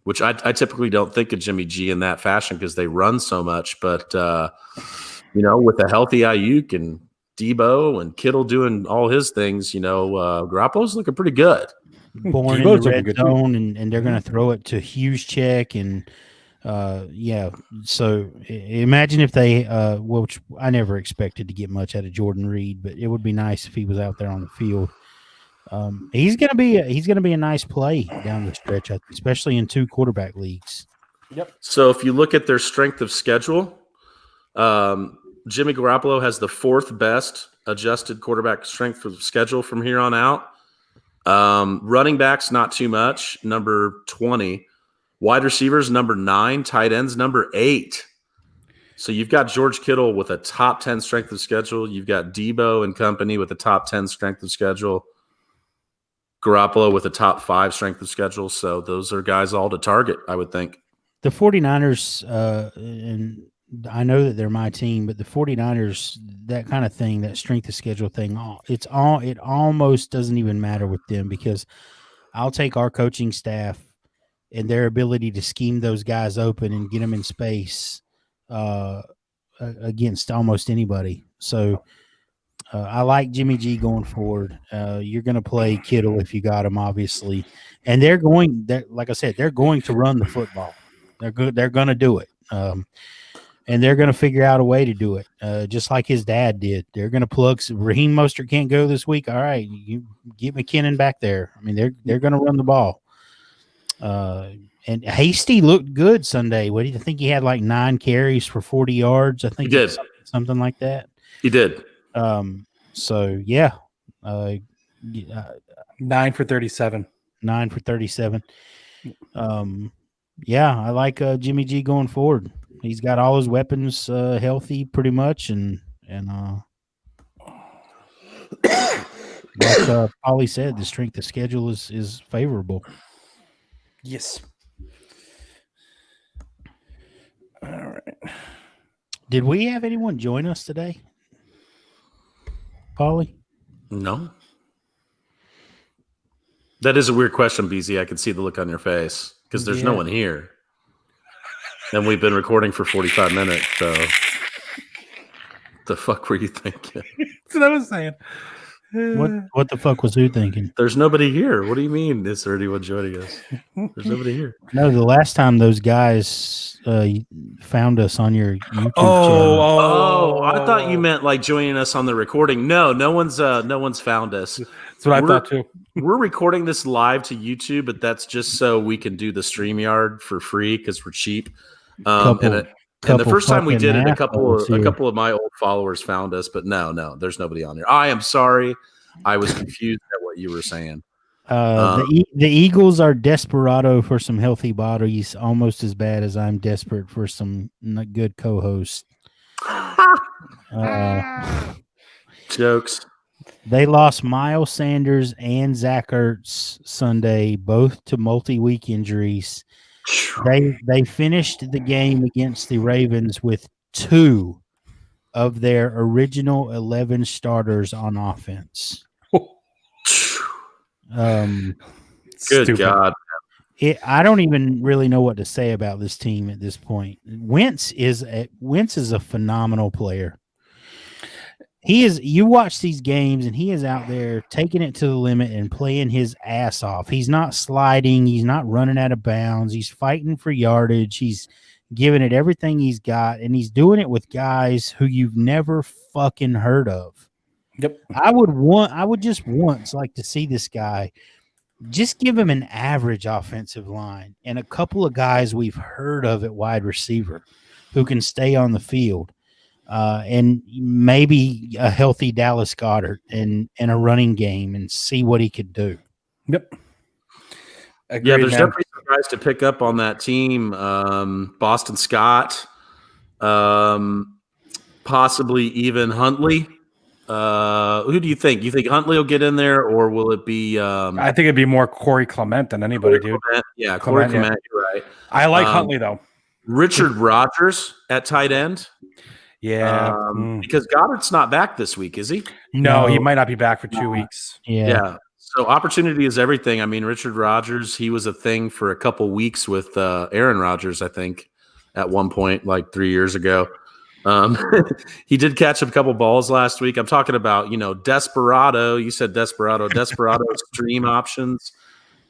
which I typically don't think of Jimmy G in that fashion because they run so much. But, with a healthy Ayuk and Debo and Kittle doing all his things, Garoppolo's looking pretty good. Born in the red zone, and they're going to throw it to Juszczyk and So imagine if they, which I never expected to get much out of Jordan Reed, but it would be nice if he was out there on the field. He's gonna be a nice play down the stretch, especially in 2 quarterback leagues. Yep. So if you look at their strength of schedule, Jimmy Garoppolo has the 4th best adjusted quarterback strength of schedule from here on out. Running backs, not too much, number 20. Wide receivers, number 9. Tight ends, number 8. So you've got George Kittle with a top 10 strength of schedule. You've got Debo and company with a top 10 strength of schedule. Garoppolo with a top 5 strength of schedule. So those are guys all to target, I would think. The 49ers, and I know that they're my team, but the 49ers, that kind of thing, that strength of schedule thing, it almost doesn't even matter with them, because I'll take our coaching staff and their ability to scheme those guys open and get them in space against almost anybody. So I like Jimmy G going forward. You're going to play Kittle if you got him, obviously. And like I said, they're going to run the football. They're good. They're going to do it. And they're going to figure out a way to do it, just like his dad did. They're going to plug – Raheem Mostert can't go this week. All right, you get McKinnon back there. I mean, they're going to run the ball. And Hasty looked good Sunday. What do you think? He had like 9 carries for 40 yards. I think he did. Something like that. He did. So, yeah. 9 for 37. 9 for 37. Yeah, I like Jimmy G going forward. He's got all his weapons healthy pretty much, and like Ollie said, the strength of schedule is favorable. Yes. All right. Did we have anyone join us today, Paulie? No. That is a weird question, BZ. I can see the look on your face because there's no one here. And we've been recording for 45 minutes, so the fuck were you thinking? That's what I was saying. What the fuck was who thinking? There's nobody here. What do you mean? Is there anyone joining us? There's nobody here. No, the last time those guys found us on your YouTube channel. Oh, I thought you meant like joining us on the recording. No one's found us. That's what I thought too. We're recording this live to YouTube, but that's just so we can do the StreamYard for free because we're cheap. And the first time we did it, a couple of my old followers found us, but no, there's nobody on here. I am sorry. I was confused at what you were saying. The Eagles are desperado for some healthy bodies, almost as bad as I'm desperate for some good co-hosts. Jokes. They lost Miles Sanders and Zach Ertz Sunday, both to multi-week injuries. They finished the game against the Ravens with 2 of their original 11 starters on offense. Good God. I don't even really know what to say about this team at this point. Wentz is a phenomenal player. He is. You watch these games, and he is out there taking it to the limit and playing his ass off. He's not sliding. He's not running out of bounds. He's fighting for yardage. He's giving it everything he's got, and he's doing it with guys who you've never fucking heard of. Yep. I would just once like to see this guy. Just give him an average offensive line and a couple of guys we've heard of at wide receiver who can stay on the field, and maybe a healthy Dallas Goedert and a running game and see what he could do. Yep. Agreed, there's definitely some guys to pick up on that team. Boston Scott, possibly even Huntley. Who do you think? You think Huntley will get in there, or will it be? I think it'd be more Corey Clement than anybody, dude. Clement. Yeah, Corey Clement. You're right. I like Huntley though. Richard Rodgers at tight end. Yeah, because Goddard's not back this week, is he? No, he might not be back for 2 weeks. Yeah. So opportunity is everything. I mean, Richard Rodgers, he was a thing for a couple weeks with Aaron Rodgers, I think, at one point, like 3 years ago. He did catch a couple balls last week. I'm talking about, Desperado. You said Desperado. Desperado stream options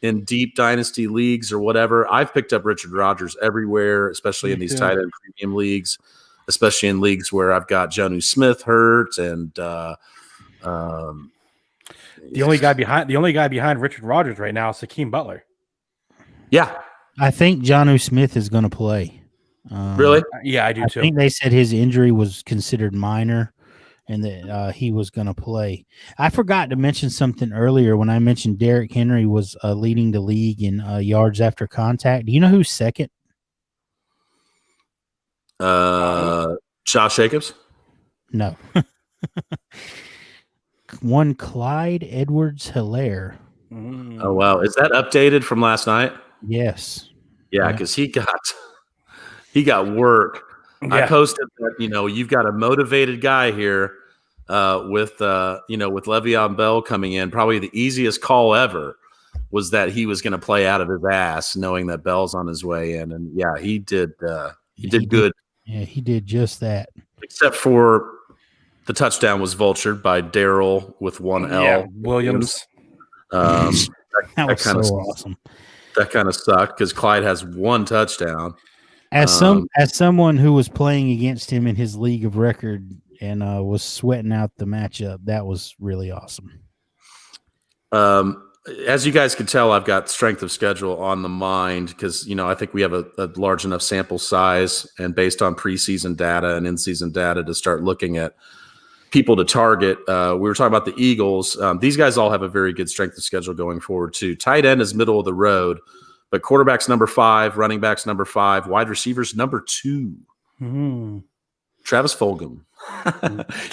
in deep dynasty leagues or whatever. I've picked up Richard Rodgers everywhere, especially in these tight end premium leagues, especially in leagues where I've got Jonnu Smith hurt and the only guy behind Richard Rodgers right now is Hakeem Butler. Yeah, I think Jonnu Smith is going to play. Really? Yeah, I do too. I think they said his injury was considered minor and that he was going to play. I forgot to mention something earlier when I mentioned Derrick Henry was leading the league in yards after contact. Do you know who's second? Josh Jacobs? No. One Clyde Edwards-Helaire. Oh, wow. Is that updated from last night? Yes. Yeah, because he got work. Yeah. I posted that, you've got a motivated guy here with Le'Veon Bell coming in. Probably the easiest call ever was that he was going to play out of his ass knowing that Bell's on his way in. And, yeah, he did good. Yeah, he did just that. Except for the touchdown was vultured by Darrell with one L. Yeah, Williams. That was so awesome. That kind of sucked because Clyde has one touchdown. As someone who was playing against him in his league of record and was sweating out the matchup, that was really awesome. As you guys can tell, I've got strength of schedule on the mind because, I think we have a large enough sample size and based on preseason data and in-season data to start looking at people to target. We were talking about the Eagles. These guys all have a very good strength of schedule going forward too. Tight end is middle of the road, but quarterback's number 5, running back's number 5, wide receivers number 2. Travis Fulgham.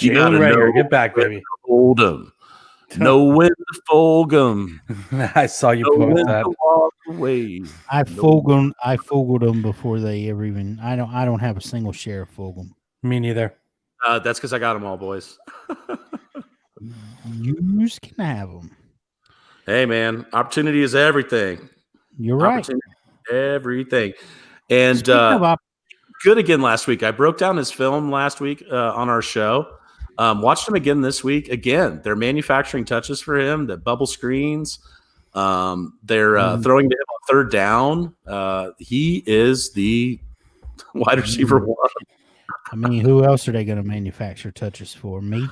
You got to know, get back, baby. Hold him. Know when to Fulgham. I saw you post that. I Fulgham them before they ever even. I don't have a single share of Fulgham. Me neither. That's because I got them all, boys. You just can have them. Hey, man, opportunity is everything. You're right. Everything. And good again last week. I broke down his film last week on our show. Watched him again this week. Again, they're manufacturing touches for him, the bubble screens. They're throwing to him on third down. He is the wide receiver one. I mean, who else are they going to manufacture touches for? Me?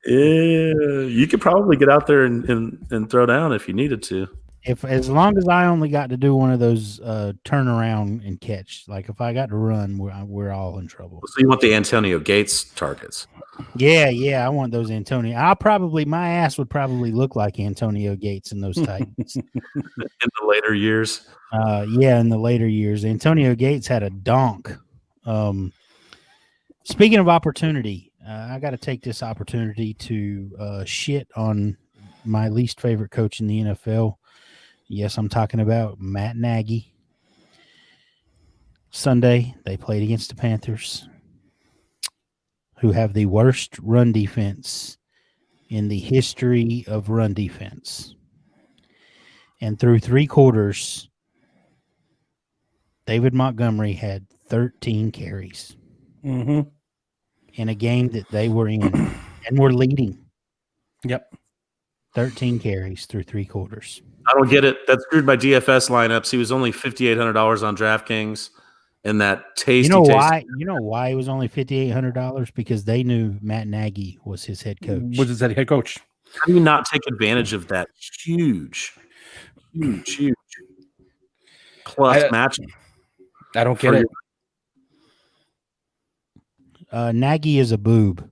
Yeah, you could probably get out there and throw down if you needed to. As long as I only got to do one of those turn around and catch, like if I got to run, we're all in trouble. So you want the Antonio Gates targets? Yeah, I want those Antonio. My ass would probably look like Antonio Gates in those Titans. In the later years? In the later years. Antonio Gates had a donk. Speaking of opportunity, I got to take this opportunity to shit on my least favorite coach in the NFL. Yes, I'm talking about Matt Nagy. Sunday, they played against the Panthers, who have the worst run defense in the history of run defense. And through 3 quarters, David Montgomery had 13 carries Mm-hmm. in a game that they were in and were leading. Yep. 13 carries through 3 quarters. I don't get it. That screwed my DFS lineups. He was only $5,800 on DraftKings, and that tasty. You know why? You know why it was only $5,800? Because they knew Matt Nagy was his head coach. Was his head coach? How do you not take advantage of that huge plus match? I don't get it. Nagy is a boob.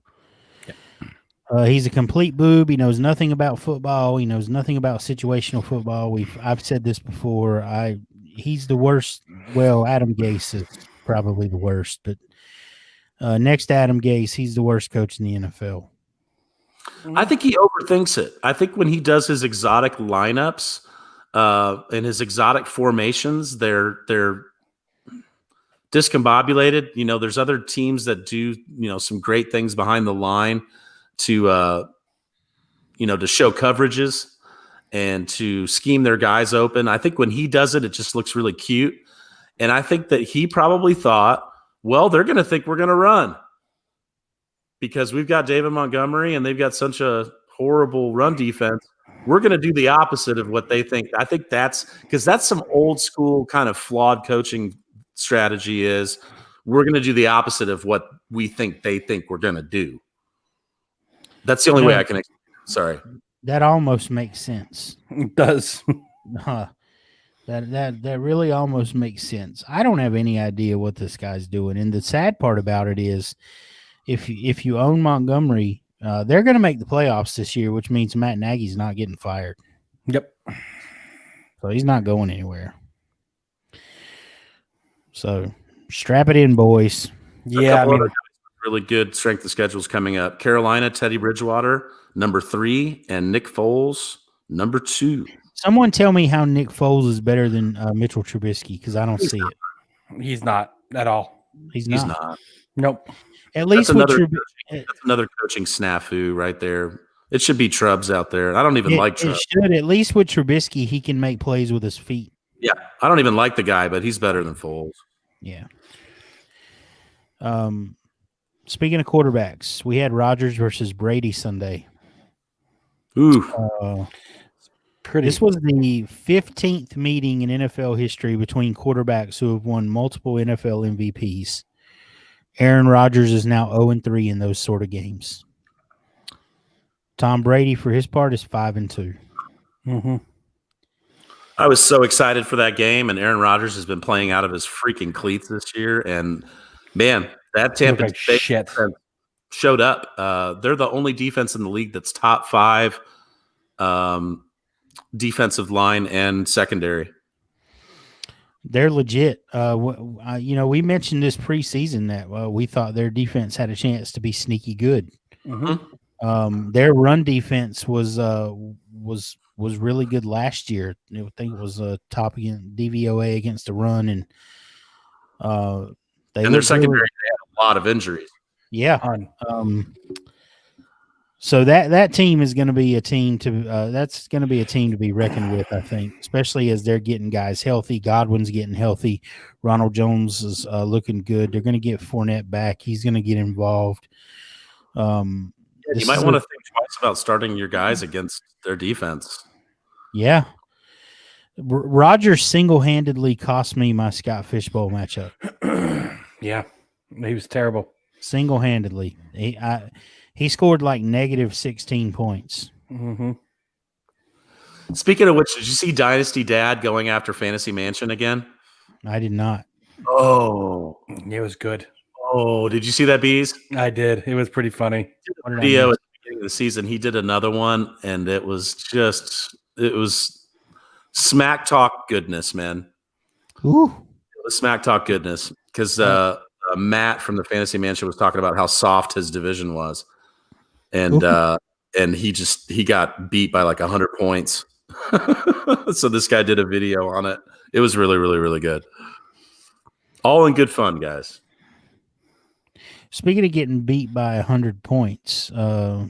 He's a complete boob. He knows nothing about football. He knows nothing about situational football. I've said this before. He's the worst. Well, Adam Gase is probably the worst, but next to Adam Gase, he's the worst coach in the NFL. I think he overthinks it. I think when he does his exotic lineups and his exotic formations, they're discombobulated. You know, there's other teams that do, some great things behind the line to show coverages and to scheme their guys open. I think when he does it, it just looks really cute. And I think that he probably thought, well, they're going to think we're going to run because we've got David Montgomery and they've got such a horrible run defense. We're going to do the opposite of what they think. I think that's because that's some old school kind of flawed coaching strategy is we're going to do the opposite of what we think they think we're going to do. That's the only way I can explain it. Sorry. That almost makes sense. It does. That really almost makes sense. I don't have any idea what this guy's doing. And the sad part about it is if you own Montgomery, they're going to make the playoffs this year, which means Matt Nagy's not getting fired. Yep. So he's not going anywhere. So strap it in, boys. Yeah, I mean, really good strength of schedules coming up. Carolina, Teddy Bridgewater, number 3, and Nick Foles, number 2. Someone tell me how Nick Foles is better than Mitchell Trubisky because I don't see it. He's not at all. He's He's not. not. Nope. At least That's with another coaching snafu right there. It should be Trubs out there. I don't even like Trubs. It should. At least with Trubisky, he can make plays with his feet. Yeah, I don't even like the guy, but he's better than Foles. Yeah. Speaking of quarterbacks, we had Rodgers versus Brady Sunday. Ooh. This was the 15th meeting in NFL history between quarterbacks who have won multiple NFL MVPs. Aaron Rodgers is now 0-3 in those sort of games. Tom Brady, for his part, is 5-2. Mm-hmm. I was so excited for that game, and Aaron Rodgers has been playing out of his freaking cleats this year. And, man, that Tampa Bay shit showed up. They're the only defense in the league that's top 5 defensive line and secondary. They're legit. We mentioned this preseason that we thought their defense had a chance to be sneaky good. Mm-hmm. Their run defense was really good last year. I think it was top against DVOA against the run, and their secondary had a lot of injuries. Yeah. So that team is going to be a team to be reckoned with, I think, especially as they're getting guys healthy. Godwin's getting healthy. Ronald Jones is looking good. They're going to get Fournette back. He's going to get involved. You might want to think twice about starting your guys against their defense. Yeah. Rodgers single-handedly cost me my Scott Fishbowl matchup. Yeah, he was terrible. Single-handedly. He scored like negative 16 points. Mm-hmm. Speaking of which, did you see Dynasty Dad going after Fantasy Mansion again? I did not. Oh. It was good. Oh, did you see that, Bees? I did. It was pretty funny. Video at the beginning of the season, he did another one, and it was smack talk goodness, man. Ooh. It was smack talk goodness because Matt from the Fantasy Mansion was talking about how soft his division was. And he got beat by like 100 points. So this guy did a video on it. It was really, really, really good. All in good fun, guys. Speaking of getting beat by 100 points, I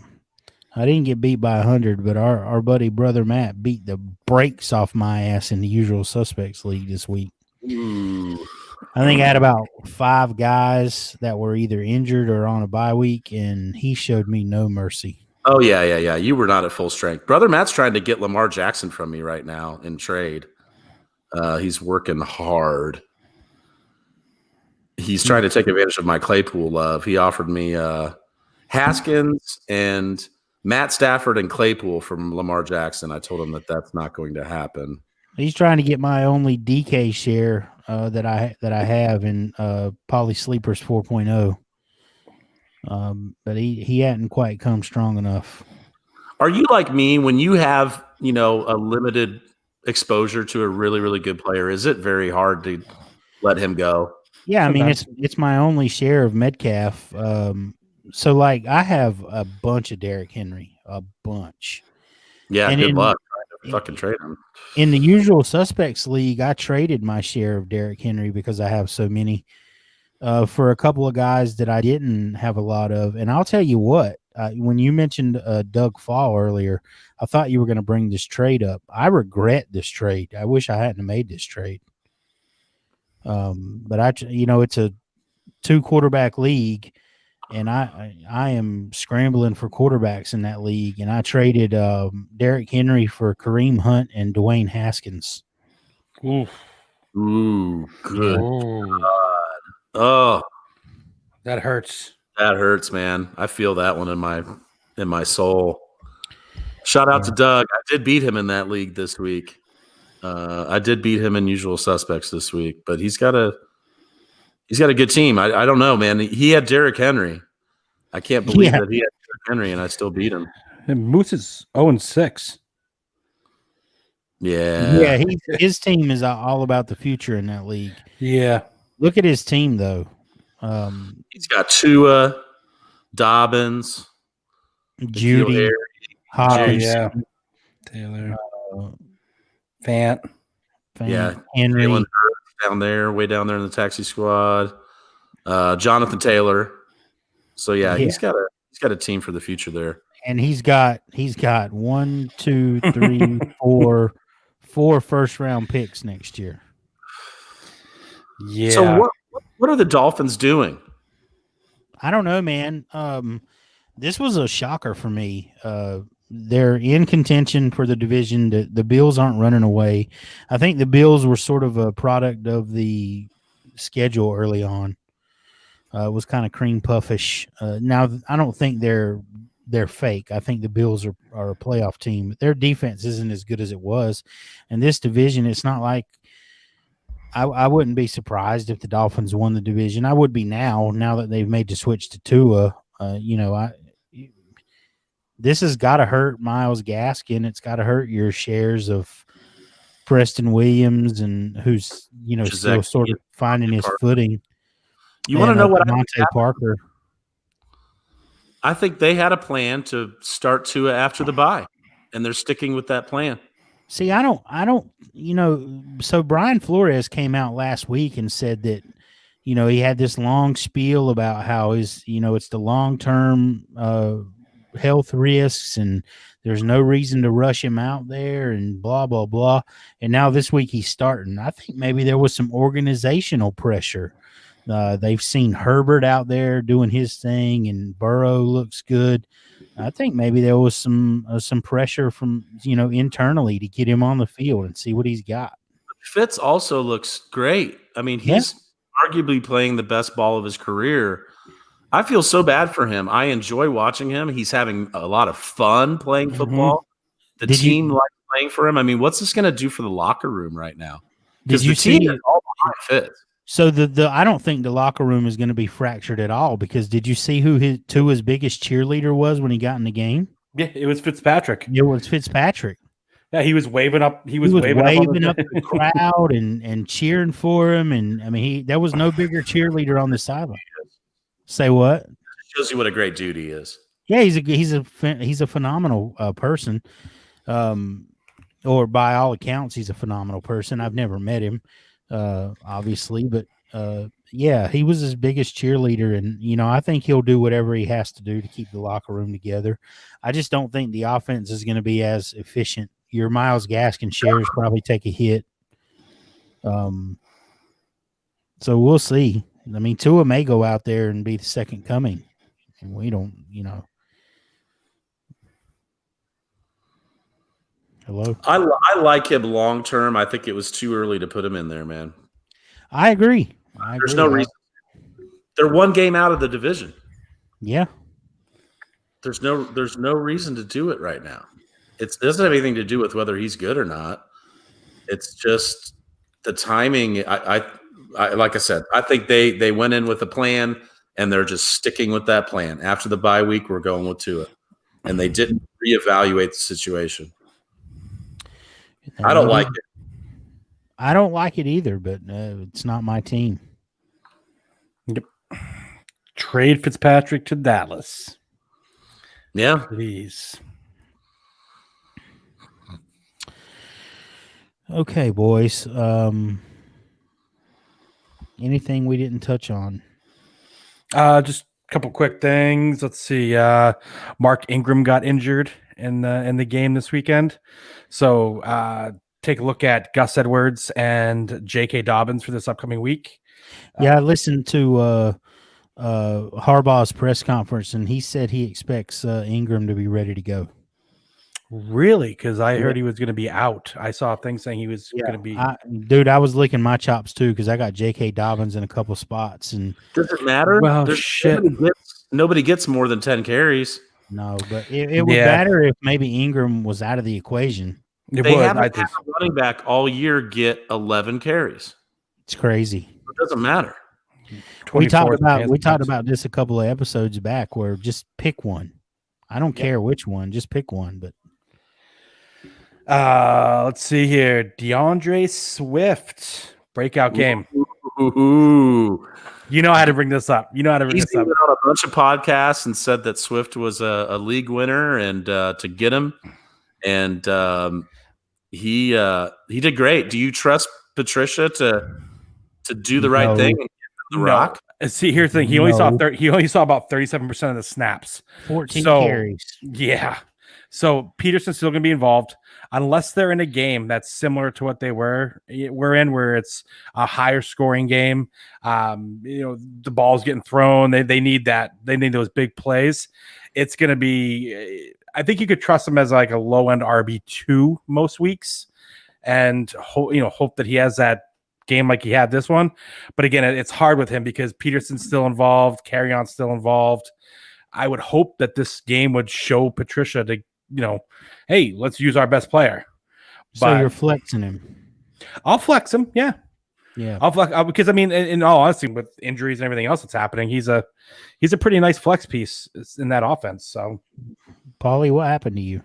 didn't get beat by 100, but our buddy brother Matt beat the brakes off my ass in the Usual Suspects League this week. Ooh. I think I had about 5 guys that were either injured or on a bye week, and he showed me no mercy. Oh, yeah. You were not at full strength. Brother Matt's trying to get Lamar Jackson from me right now in trade. He's working hard. He's trying to take advantage of my Claypool love. He offered me Haskins and Matt Stafford and Claypool from Lamar Jackson. I told him that that's not going to happen. He's trying to get my only DK share that I have in Poly Sleepers 4.0. But he hadn't quite come strong enough. Are you like me when you have, a limited exposure to a really, really good player? Is it very hard to let him go? Yeah, I mean it's my only share of Metcalf. So like I have a bunch of Derrick Henry, a bunch. Yeah, And good luck trying to fucking trade him. In the Usual Suspects League, I traded my share of Derrick Henry because I have so many for a couple of guys that I didn't have a lot of. And I'll tell you what, when you mentioned Doug Fall earlier, I thought you were going to bring this trade up. I regret this trade. I wish I hadn't made this trade. But it's a 2-quarterback league, and I am scrambling for quarterbacks in that league, and I traded Derrick Henry for Kareem Hunt and Dwayne Haskins. Ooh, good. God. Oh, That hurts. That hurts, man. I feel that one in my soul. Shout out to Doug. I did beat him in that league this week. I did beat him in Usual Suspects this week, but he's got a good team. I don't know, man. He had Derrick Henry. I can't believe that he had Derrick Henry, and I still beat him. And Moose is 0-6. Yeah. His team is all about the future in that league. Yeah. Look at his team, though. He's got Tua, Dobbins, Judy, Hopkins, Taylor, Fant, Henry down there, way down there in the taxi squad. Jonathan Taylor. So he's got a team for the future there. And he's got 1, 2, 3, 4 first-round picks next year. Yeah. So what are the Dolphins doing? I don't know, man. This was a shocker for me. They're in contention for the division. The Bills aren't running away. I think the Bills were sort of a product of the schedule early on. It was kind of cream puffish. Now I don't think they're fake. I think the Bills are a playoff team. But their defense isn't as good as it was. And this division, it's not like I wouldn't be surprised if the Dolphins won the division. I would be now that they've made the switch to Tua. This has got to hurt Myles Gaskin. It's got to hurt your shares of Preston Williams and who's still sort of finding his footing. You want to know what Monte Parker? I think they had a plan to start Tua after the bye, and they're sticking with that plan. See, I don't. So Brian Flores came out last week and said that, he had this long spiel about how it's the long-term health risks and there's no reason to rush him out there and blah, blah, blah. And now this week he's starting. I think maybe there was some organizational pressure. They've seen Herbert out there doing his thing and Burrow looks good. I think maybe there was some pressure from, internally to get him on the field and see what he's got. Fitz also looks great. I mean, he's arguably playing the best ball of his career. I feel so bad for him. I enjoy watching him. He's having a lot of fun playing football. The team likes playing for him. I mean, what's this going to do for the locker room right now? Because the team is all behind Fitz. So I don't think the locker room is going to be fractured at all, because did you see who Tua's biggest cheerleader was when he got in the game? Yeah, it was Fitzpatrick. It was Fitzpatrick. Yeah, he was waving up. He was waving up the crowd and cheering for him. And I mean, there was no bigger cheerleader on the sideline. Say what? Shows you what a great dude he is. Yeah, he's a phenomenal person. Or by all accounts, he's a phenomenal person. I've never met him, obviously, but he was his biggest cheerleader, and I think he'll do whatever he has to do to keep the locker room together. I just don't think the offense is going to be as efficient. Your Myles Gaskin shares probably take a hit. So we'll see. I mean, Tua may go out there and be the second coming. And we don't, Hello? I like him long term. I think it was too early to put him in there, man. I agree. There's no reason. They're one game out of the division. Yeah. There's no reason to do it right now. It doesn't have anything to do with whether he's good or not. It's just the timing. I like I said, I think they went in with a plan and they're just sticking with that plan. After the bye week, we're going with Tua, and they didn't reevaluate the situation. I don't like it. I don't like it either, but it's not my team. Yep. Trade Fitzpatrick to Dallas. Yeah. Please. Okay, boys. Anything we didn't touch on? Just a couple quick things. Let's see. Mark Ingram got injured in the game this weekend. So take a look at Gus Edwards and J.K. Dobbins for this upcoming week. Yeah, I listened to Harbaugh's press conference, and he said he expects Ingram to be ready to go. Really? Because I heard he was going to be out. I saw things saying he was going to be. Dude, I was licking my chops too because I got J.K. Dobbins in a couple spots. And does it matter? Well, shit. Nobody gets more than 10 carries. No, but it would matter if maybe Ingram was out of the equation. They haven't had a running back all year get 11 carries. It's crazy. It doesn't matter. We talked about this a couple of episodes back where just pick one. I don't care which one, just pick one. But let's see here. DeAndre Swift breakout game. Ooh. You know how to bring this up. He's been on a bunch of podcasts and said that Swift was a league winner and to get him. And he did great. Do you trust Patricia to do the right thing and get the rock? See, here's the thing. He only saw about 37% of the snaps. 14 carries. Yeah. So Peterson's still going to be involved unless they're in a game that's similar to what we're in, where it's a higher scoring game. The ball's getting thrown. They need that. They need those big plays. It's going to be. I think you could trust him as like a low end RB2 most weeks, and hope that he has that game like he had this one. But again, it's hard with him because Peterson's still involved, Carrion's still involved. I would hope that this game would show Patricia to, hey, let's use our best player. So you're flexing him. I'll flex him. Yeah. I'll flex because in all honesty, with injuries and everything else that's happening, he's a pretty nice flex piece in that offense. So, Paulie, what happened to you?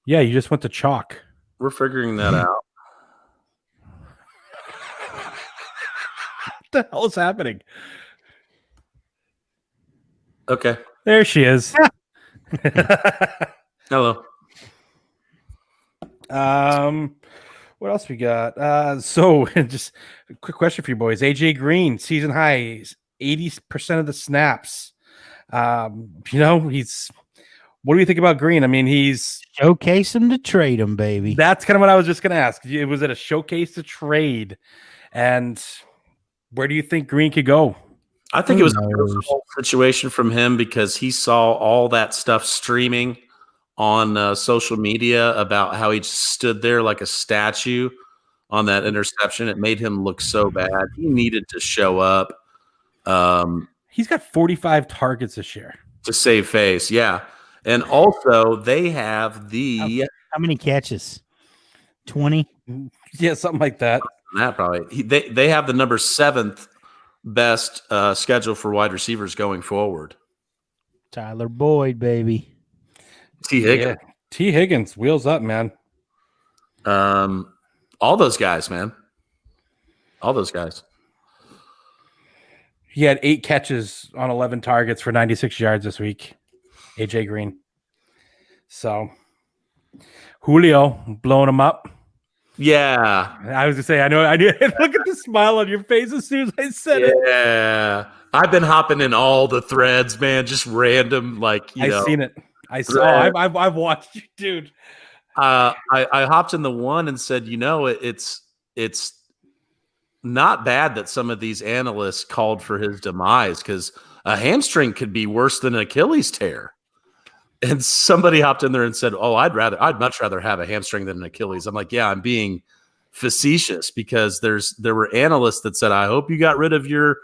Yeah, you just went to chalk. We're figuring that out. What the hell is happening? Okay. There she is. Hello. What else we got? So just a quick question for you boys. AJ Green, season high, 80% of the snaps. He's. What do you think about Green? I mean, he's showcase him to trade him, baby. That's kind of what I was just going to ask. Was it a showcase to trade? And where do you think Green could go? I think it was a beautiful situation from him because he saw all that stuff streaming on social media about how he just stood there like a statue on that interception. It made him look so bad. He needed to show up. He's got 45 targets this year. To save face, yeah. And also, they have how many catches? 20? Yeah, something like that. That probably. They have the number 7th best schedule for wide receivers going forward. Tyler Boyd, baby. T. Higgins. Yeah. T. Higgins, wheels up, man. All those guys, man. All those guys. He had 8 catches on 11 targets for 96 yards this week. AJ Green. So Julio blowing him up. Yeah. I was gonna say, I know. Look at the smile on your face as soon as I said it. Yeah. I've been hopping in all the threads, man. Just random, I've seen it. I've watched you, dude. I hopped in the one and said, it's it's not bad that some of these analysts called for his demise, because a hamstring could be worse than an Achilles tear. And somebody hopped in there and said, "Oh, I'd much rather have a hamstring than an Achilles." I'm like, yeah, I'm being facetious, because there were analysts that said, "I hope you got rid of your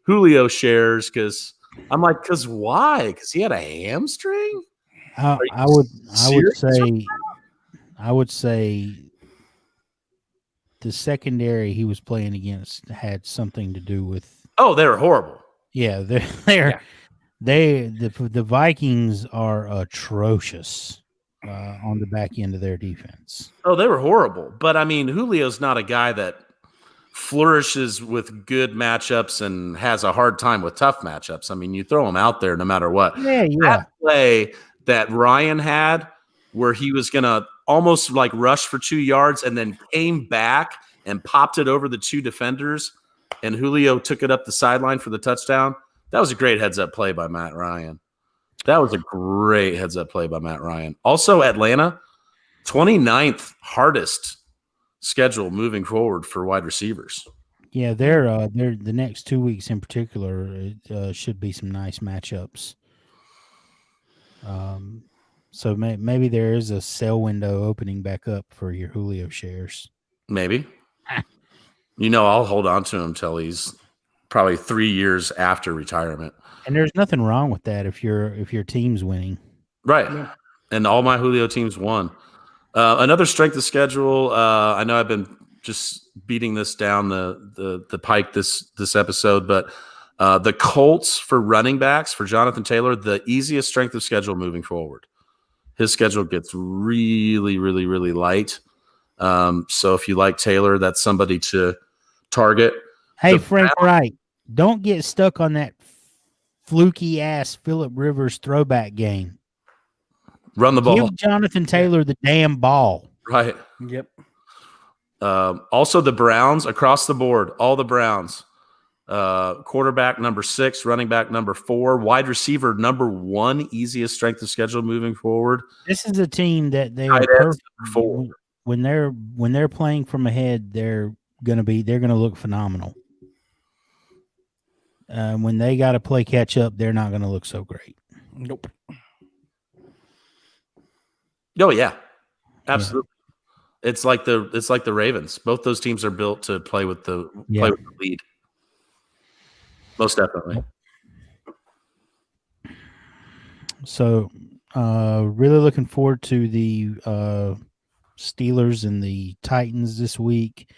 Julio shares," because I'm like, because why? Because he had a hamstring? I would say the secondary he was playing against had something to do with. Oh, they were horrible. Yeah, the Vikings are atrocious on the back end of their defense. Oh, they were horrible. But I mean, Julio's not a guy that flourishes with good matchups and has a hard time with tough matchups. I mean, you throw him out there no matter what. Yeah. That play that Ryan had, where he was going to almost like rush for 2 yards and then came back and popped it over the two defenders, and Julio took it up the sideline for the touchdown. That was a great heads-up play by Matt Ryan. Also, Atlanta, 29th hardest schedule moving forward for wide receivers. Yeah, they're the next 2 weeks in particular should be some nice matchups. So maybe there is a sell window opening back up for your Julio shares. Maybe. I'll hold on to him till he's probably 3 years after retirement. And there's nothing wrong with that if your team's winning. Right. Yeah. And all my Julio teams won. Another strength of schedule. I know I've been just beating this down the pike this episode, but the Colts for running backs for Jonathan Taylor, the easiest strength of schedule moving forward. His schedule gets really, really, really light. So if you like Taylor, that's somebody to target. Hey, Frank Wright, don't get stuck on that fluky ass Phillip Rivers throwback game. Run the ball. Give Jonathan Taylor the damn ball. Right. Yep. Also, the Browns across the board, all the Browns. Quarterback number 6, running back number 4, wide receiver number 1, easiest strength of schedule moving forward. This is a team that they are perfect. When they're playing from ahead, they're gonna look phenomenal. When they got to play catch up, they're not gonna look so great. Nope. Oh yeah, absolutely. Yeah. It's like the Ravens. Both those teams are built to play with the lead. Most definitely. So, really looking forward to the Steelers and the Titans this week.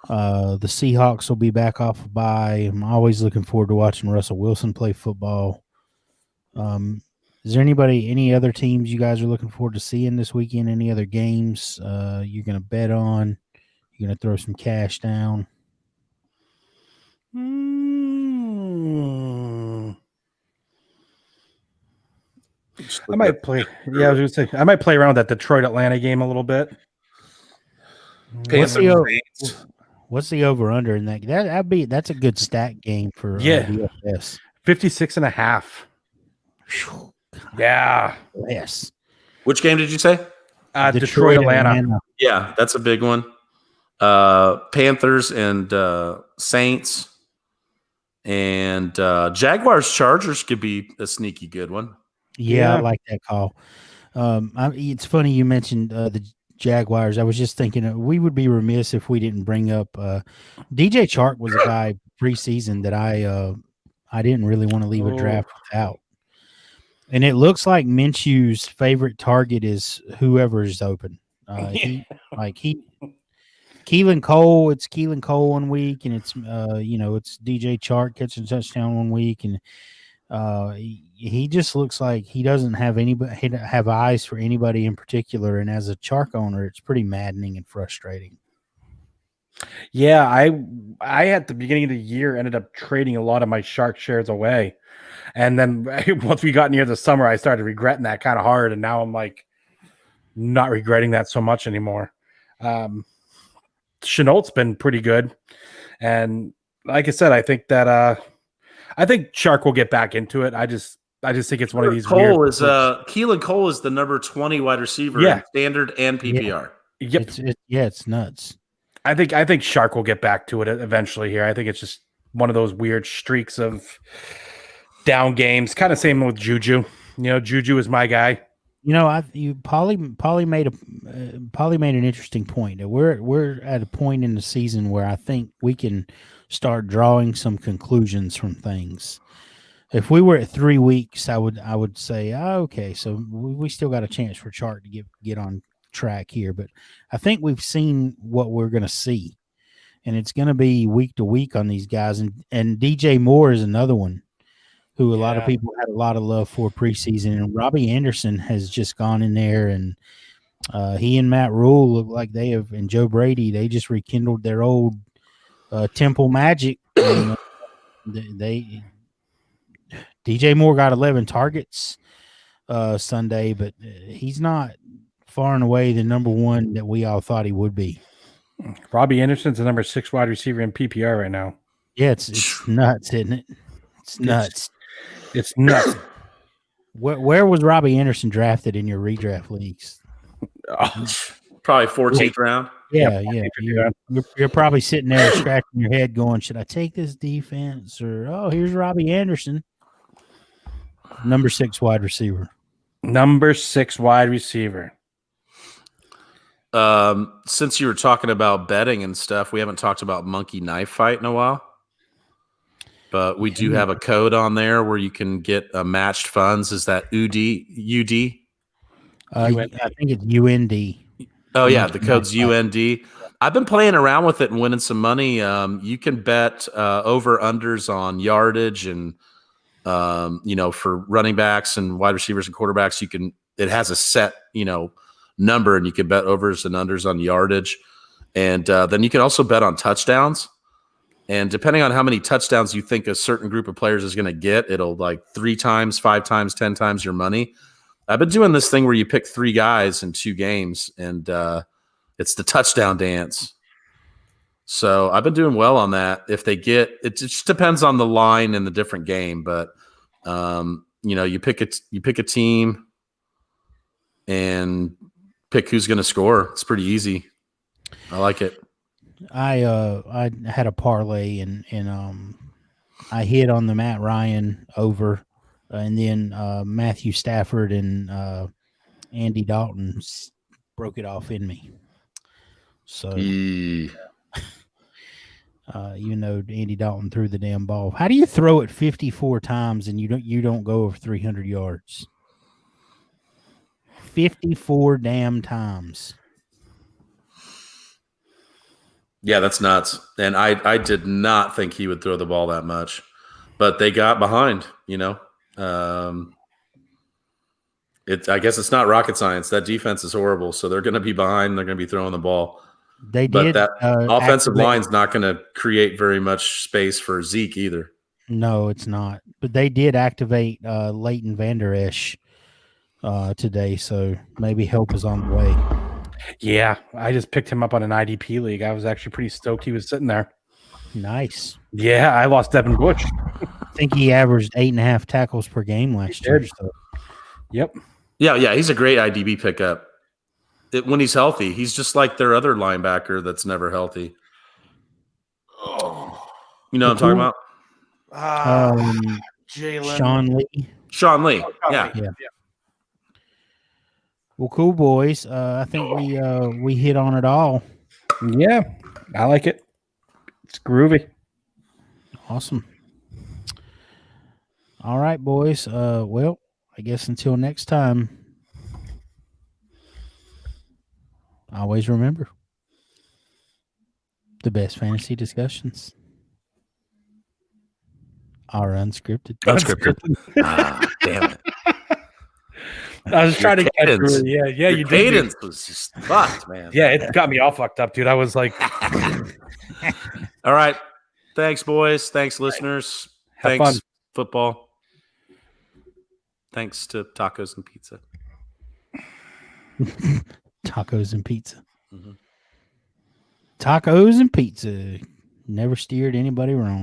The Seahawks will be back off a bye. I'm always looking forward to watching Russell Wilson play football. Is there any other teams you guys are looking forward to seeing this weekend? Any other games you're going to bet on? You're going to throw some cash down? I might play. Yeah, I was going to say I might play around with that Detroit Atlanta game a little bit. What's the over under in that? That's a good stack game for DFS. 56.5. Yeah. Yes. Which game did you say? Detroit Atlanta. Yeah, that's a big one. Panthers and Saints and Jaguars Chargers could be a sneaky good one. Yeah, I like that call. It's funny you mentioned the Jaguars. I was just thinking we would be remiss if we didn't bring up DJ Chark was a guy preseason that I didn't really want to leave a draft without. And it looks like Minshew's favorite target is whoever's open. Keelan Cole. It's Keelan Cole 1 week, and it's it's DJ Chark catching a touchdown 1 week, and he just looks like he doesn't have eyes for anybody in particular. And as a Chark owner, it's pretty maddening and frustrating. Yeah, I at the beginning of the year ended up trading a lot of my Shark shares away. And then once we got near the summer, I started regretting that kind of hard. And now I'm like not regretting that so much anymore. Chenault's been pretty good. And like I said, I think that I think Shark will get back into it. I just think it's one of these Keelan Cole is the number 20 wide receiver in standard and PPR. Yep. It's nuts. I think Shark will get back to it eventually here. I think it's just one of those weird streaks of down games. Kind of same with Juju. Juju is my guy. Paulie made an interesting point. We're at a point in the season where I think we can start drawing some conclusions from things. If we were at 3 weeks, I would say, okay, so we still got a chance for Chart to get on track here. But I think we've seen what we're going to see, and it's going to be week to week on these guys. And DJ Moore is another one who a lot of people had a lot of love for preseason. And Robbie Anderson has just gone in there, and he and Matt Rule look like they have, and Joe Brady, they just rekindled their old Temple magic. And, DJ Moore got 11 targets Sunday, but he's not far and away the number one that we all thought he would be. Robbie Anderson's the number 6 wide receiver in PPR right now. Yeah, it's nuts, isn't it? It's nuts. It's nuts. Where was Robbie Anderson drafted in your redraft leagues? Probably 14th round. Yeah. You're probably sitting there scratching your head going, should I take this defense? Or, here's Robbie Anderson. Number 6 wide receiver. Number 6 wide receiver. Since you were talking about betting and stuff, we haven't talked about Monkey Knife Fight in a while. But we do have a code on there where you can get matched funds. Is that UD? I think it's UND. Oh, yeah. The code's UND. I've been playing around with it and winning some money. You can bet over-unders on yardage and, for running backs and wide receivers and quarterbacks. It has a set, number, and you can bet overs and unders on yardage. And then you can also bet on touchdowns. And depending on how many touchdowns you think a certain group of players is going to get, it'll like 3 times, 5 times, 10 times your money. I've been doing this thing where you pick 3 guys in 2 games, and it's the touchdown dance. So I've been doing well on that. If they get – it just depends on the line in the different game. But, you pick a team and pick who's going to score. It's pretty easy. I like it. I had a parlay and I hit on the Matt Ryan over, and then Matthew Stafford and Andy Dalton broke it off in me. So even though Andy Dalton threw the damn ball, how do you throw it 54 times and you don't go over 300 yards? 54 damn times. Yeah, that's nuts. And I did not think he would throw the ball that much, but they got behind, I guess it's not rocket science. That defense is horrible. So they're going to be behind. They're going to be throwing the ball. But that offensive line's not going to create very much space for Zeke either. No, it's not. But they did activate Leighton Vander Esch today. So maybe help is on the way. Yeah, I just picked him up on an IDP league. I was actually pretty stoked he was sitting there. Nice. Yeah, I lost Devin Bush. I think he averaged 8.5 tackles per game last year. So. Yep. Yeah, he's a great IDB pickup. When he's healthy, he's just like their other linebacker that's never healthy. You know what I'm talking about? Jalen. Sean Lee. Yeah. Well, cool, boys. I think we hit on it all. Yeah, I like it. It's groovy. Awesome. All right, boys. Well, I guess until next time, always remember the best fantasy discussions are unscripted. Damn it. I was trying to get through it. Yeah, your cadence was just fucked, man. Yeah, it got me all fucked up, dude. I was like, all right. Thanks, boys. Thanks, listeners. Thanks, fun. Football. Thanks to tacos and pizza. Tacos and pizza. Mm-hmm. Tacos and pizza. Never steered anybody wrong.